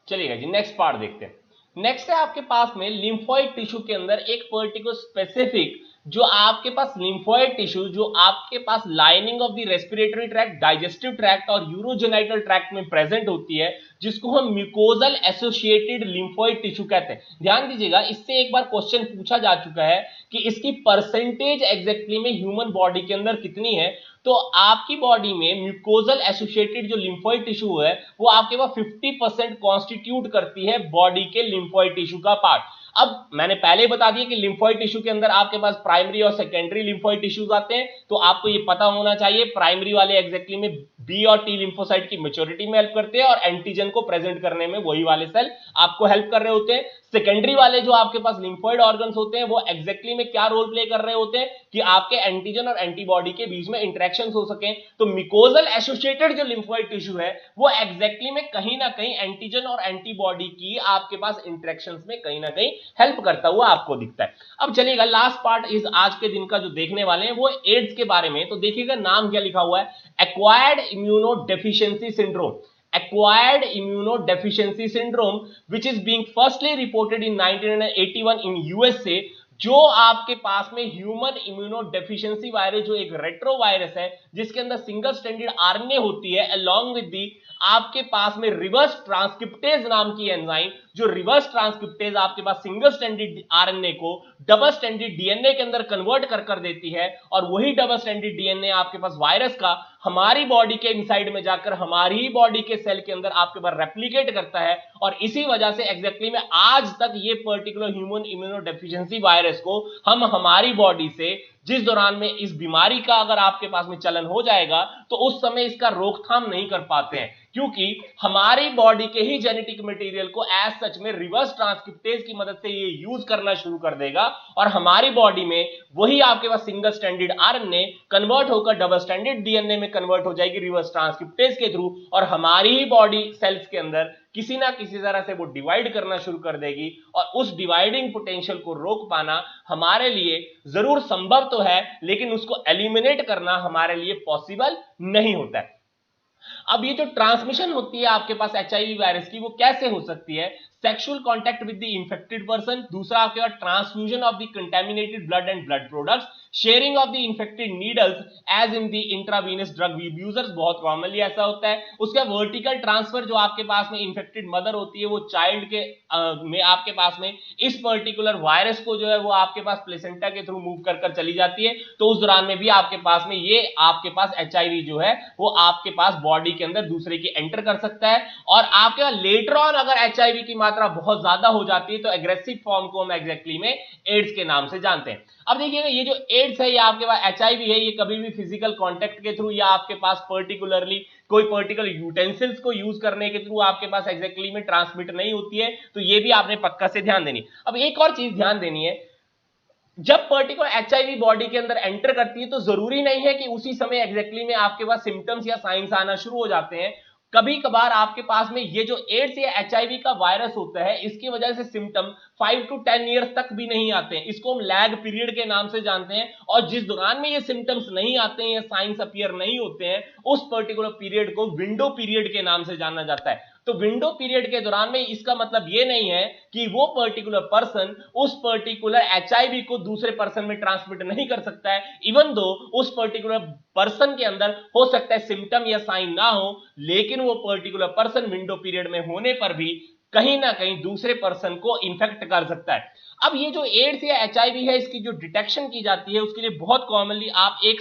S1: चलिएगा जी, नेक्स्ट पार्ट देखते हैं। नेक्स्ट है आपके पास में लिम्फोइड टिश्यू के अंदर एक पर्टिकुलर स्पेसिफिक जो आपके पास लिम्फोइड टिश्यू जो आपके पास lining of the respiratory tract, digestive tract और यूरोजेनाइटल ट्रैक्ट में प्रेजेंट होती है, जिसको हम म्यूकोजल एसोसिएटेड लिम्फोइड टिश्यू कहते हैं। ध्यान दीजिएगा, इससे एक बार क्वेश्चन पूछा जा चुका है कि इसकी परसेंटेज एग्जैक्टली में ह्यूमन बॉडी के अंदर कितनी है। तो आपकी बॉडी में म्यूकोजल एसोसिएटेड जो लिम्फोइड टिश्यू है वो आपके पास 50% कॉन्स्टिट्यूट करती है बॉडी के लिम्फोइड टिश्यू का पार्ट। अब मैंने पहले बता दिया कि लिम्फोइड टिश्यू के अंदर आपके पास प्राइमरी और सेकेंडरी लिम्फोइड टिश्यूज आते हैं, तो आपको ये पता होना चाहिए प्राइमरी वाले एग्जैक्टली में बी और टी लिम्फोसाइट की मैच्योरिटी में हेल्प करते हैं और एंटीजन को प्रेजेंट करने में वही वाले सेल आपको हेल्प कर रहे होते हैं। सेकेंडरी वाले जो आपके पास लिम्फोइड ऑर्गन्स होते हैं वो एग्जैक्टली में क्या रोल प्ले कर रहे होते हैं कि आपके एंटीजन और एंटीबॉडी के बीच में इंटरेक्शंस हो सके। तो म्यूकोजल एसोसिएटेड जो लिम्फोइड टिश्यू है वो एग्जैक्टली में कहीं ना कहीं एंटीजन और एंटीबॉडी की आपके पास इंटरेक्शंस में कहीं ना कहीं हेल्प करता हुआ आपको दिखता है। अब चलिएगा, लास्ट पार्ट इस आज के दिन का जो देखने वाले हैं वो एड्स के बारे में। तो देखिएगा नाम क्या लिखा हुआ है, acquired immunodeficiency syndrome. Acquired immunodeficiency syndrome which is being firstly reported in 1981 in USA, जो आपके पास में ह्यूमन इम्यूनोडेफिशिएंसी वायरस जो एक रेट्रो वायरस है जिसके अंदर सिंगल स्ट्रैंडेड आरएनए होती है अलोंग विद दी आपके पास में रिवर्स ट्रांसक्रिप्टेज नाम की एंजाइम जो रिवर्स ट्रांसक्रिप्टेज आपके पास सिंगल स्ट्रैंडेड आरएनए को डबल स्ट्रैंडेड डीएनए के अंदर कन्वर्ट कर देती है, और वही डबल स्ट्रैंडेड डीएनए आपके पास वायरस का हमारी बॉडी के इनसाइड में जाकर हमारी ही बॉडी के सेल के अंदर आपके पास रेप्लिकेट करता है। और इसी वजह से एग्जैक्टली में आज तक ये पर्टिकुलर ह्यूमन इम्यूनोडेफिशिएंसी वायरस को हम हमारी बॉडी से जिस दौरान में इस बीमारी का अगर आपके पास में चलन हो जाएगा तो उस समय इसका रोकथाम नहीं कर पाते हैं, क्योंकि हमारी बॉडी के ही जेनेटिक मटेरियल को एज सच में रिवर्स ट्रांसक्रिप्टेज की मदद से ये यूज करना शुरू कर देगा, और हमारी बॉडी में वही आपके पास सिंगल स्ट्रैंडेड आरएनए कन्वर्ट होकर डबल स्ट्रैंडेड डीएनए में कन्वर्ट हो जाएगी रिवर्स ट्रांसक्रिप्टेज के थ्रू, और हमारी ही बॉडी सेल्स के अंदर किसी ना किसी तरह से वो डिवाइड करना शुरू कर देगी। और उस डिवाइडिंग पोटेंशियल को रोक पाना हमारे लिए जरूर संभव तो है, लेकिन उसको एलिमिनेट करना हमारे लिए पॉसिबल नहीं होता है। अब ये जो ट्रांसमिशन होती है आपके पास एचआईवी वायरस की, वो कैसे हो सकती है? Sexual contact with the infected person, दूसरा आपके पास transfusion of the contaminated blood and blood products, sharing of the infected needles as in the intravenous drug abusers, बहुत कॉमनली ऐसा होता है। उसका वर्टिकल ट्रांसफर जो आपके पास में इन्फेक्टेड मदर होती है वो चाइल्ड के में आपके पास में इस पर्टिकुलर वायरस को जो है वो आपके पास प्लेसेंटा के थ्रू मूव कर चली जाती है, तो उस दौरान में भी आपके पास में ये आपके पास एचआईवी जो है वो आपके पास बॉडी के अंदर दूसरे की एंटर कर सकता है। और आपके पास लेटर ऑन अगर एचआईवी की मात्रा बहुत ज्यादा हो जाती है तो एग्रेसिव फॉर्म को हम एग्जैक्टली में एड्स के नाम से जानते हैं। अब देखिएगा ये जो एड्स है, ये आपके पास एचआईवी है, ये कभी भी फिजिकल कांटेक्ट के थ्रू या आपके पास पर्टिकुलरली कोई पर्टिकुलर यूटेंसिल्स को यूज करने के थ्रू आपके पास एग्जैक्टली में ट्रांसमिट नहीं होती है, तो ये भी आपने पक्का से ध्यान देनी। अब एक और चीज ध्यान देनी है, जब पर्टिकुलर एचआईवी बॉडी के अंदर एंटर करती है तो जरूरी नहीं है कि उसी समय एग्जैक्टली में आपके पास सिम्टम्स या साइंस आना शुरू हो जाते हैं। कभी कभार आपके पास में ये जो एड्स या एचआईवी का वायरस होता है, इसकी वजह से सिम्टम 5 to 10 ईयर्स तक भी नहीं आते हैं, इसको हम लैग पीरियड के नाम से जानते हैं। और जिस दौरान में ये सिम्टम्स नहीं आते हैं या साइंस अपीयर नहीं होते हैं, उस पर्टिकुलर पीरियड को विंडो पीरियड के नाम से जाना जाता है। तो विंडो पीरियड के दौरान में इसका मतलब ये नहीं है कि वो पर्टिकुलर पर्सन उस पर्टिकुलर एचआईवी को दूसरे पर्सन में ट्रांसमिट नहीं कर सकता है, इवन दो उस पर्टिकुलर पर्सन के अंदर हो सकता है सिम्टम या साइन ना हो, लेकिन वो पर्टिकुलर पर्सन विंडो पीरियड में होने पर भी कहीं ना कहीं दूसरे पर्सन को इन्फेक्ट कर सकता है। अब ये जो एड्स या एचआईवी है, इसकी जो डिटेक्शन की जाती है उसके लिए बहुत कॉमनली आप एक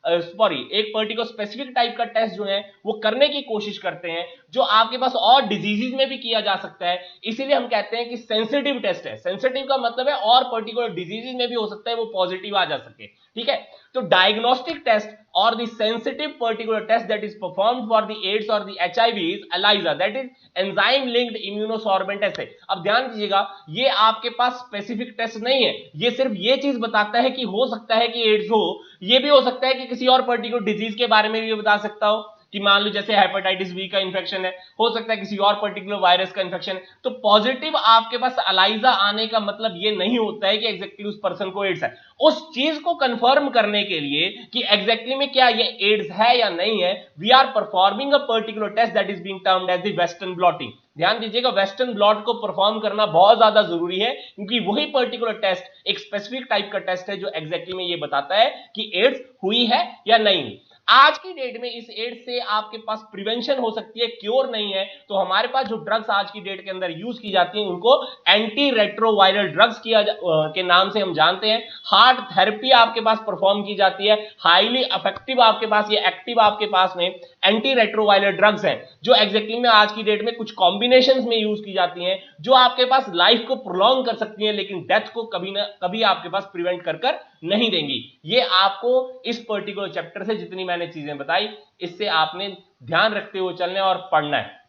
S1: एक पर्टिकुलर स्पेसिफिक टाइप का टेस्ट जो है वो करने की कोशिश करते हैं, जो आपके पास और डिजीजेज में भी किया जा सकता है। इसीलिए हम कहते हैं कि सेंसिटिव टेस्ट है। सेंसिटिव का मतलब है और पर्टिकुलर डिजीजेज में भी हो सकता है वो पॉजिटिव आ जा सके, ठीक है। तो diagnostic test or the sensitive particular test that is performed for the AIDS or the HIV is ELISA, that is enzyme linked immunosorbent assay। अब ध्यान दीजिएगा, ये आपके पास स्पेसिफिक टेस्ट नहीं है, ये सिर्फ ये चीज बताता है कि हो सकता है कि एड्स हो, ये भी हो सकता है कि किसी और पर्टिकुलर डिजीज के बारे में भी बता सकता हो, कि मान लो जैसे हेपेटाइटिस बी का इंफेक्शन है, हो सकता है किसी और पर्टिकुलर वायरस का इंफेक्शन। तो पॉजिटिव आपके पास एलाइजा आने का मतलब ये नहीं होता है कि एग्जैक्टली उस पर्सन को एड्स है। उस चीज को कंफर्म करने के लिए कि एग्जैक्टली में क्या ये एड्स है या नहीं है, we are performing a particular test that is being termed as the Western blotting. ध्यान दीजिएगा, वेस्टर्न ब्लॉट को परफॉर्म करना बहुत ज्यादा जरूरी है, क्योंकि वही पर्टिकुलर टेस्ट एक स्पेसिफिक टाइप का टेस्ट है जो एग्जैक्टली में ये बताता है कि एड्स हुई है या नहीं। आज की डेट में इस एड्स से आपके पास प्रिवेंशन हो सकती है, क्योर नहीं है। तो हमारे पास जो ड्रग्स आज की डेट के अंदर यूज की जाती हैं उनको एंटी रेट्रोवायरल ड्रग्स के नाम से हम जानते हैं। हार्ट थेरेपी आपके पास परफॉर्म की जाती है, हाईली इफेक्टिव आपके पास ये एक्टिव आपके पास में एंटी रेट्रोवायरल ड्रग्स हैं, जो एग्जैक्टली में आज की डेट में कुछ कॉम्बिनेशंस में यूज की जाती हैं, जो आपके पास लाइफ को प्रोलॉन्ग कर सकती हैं, लेकिन डेथ को कभी ना कभी आपके पास प्रिवेंट कर नहीं देंगी। ये आपको इस पर्टिकुलर चैप्टर से जितनी मैंने चीजें बताई, इससे आपने ध्यान रखते हुए चलना है और पढ़ना है।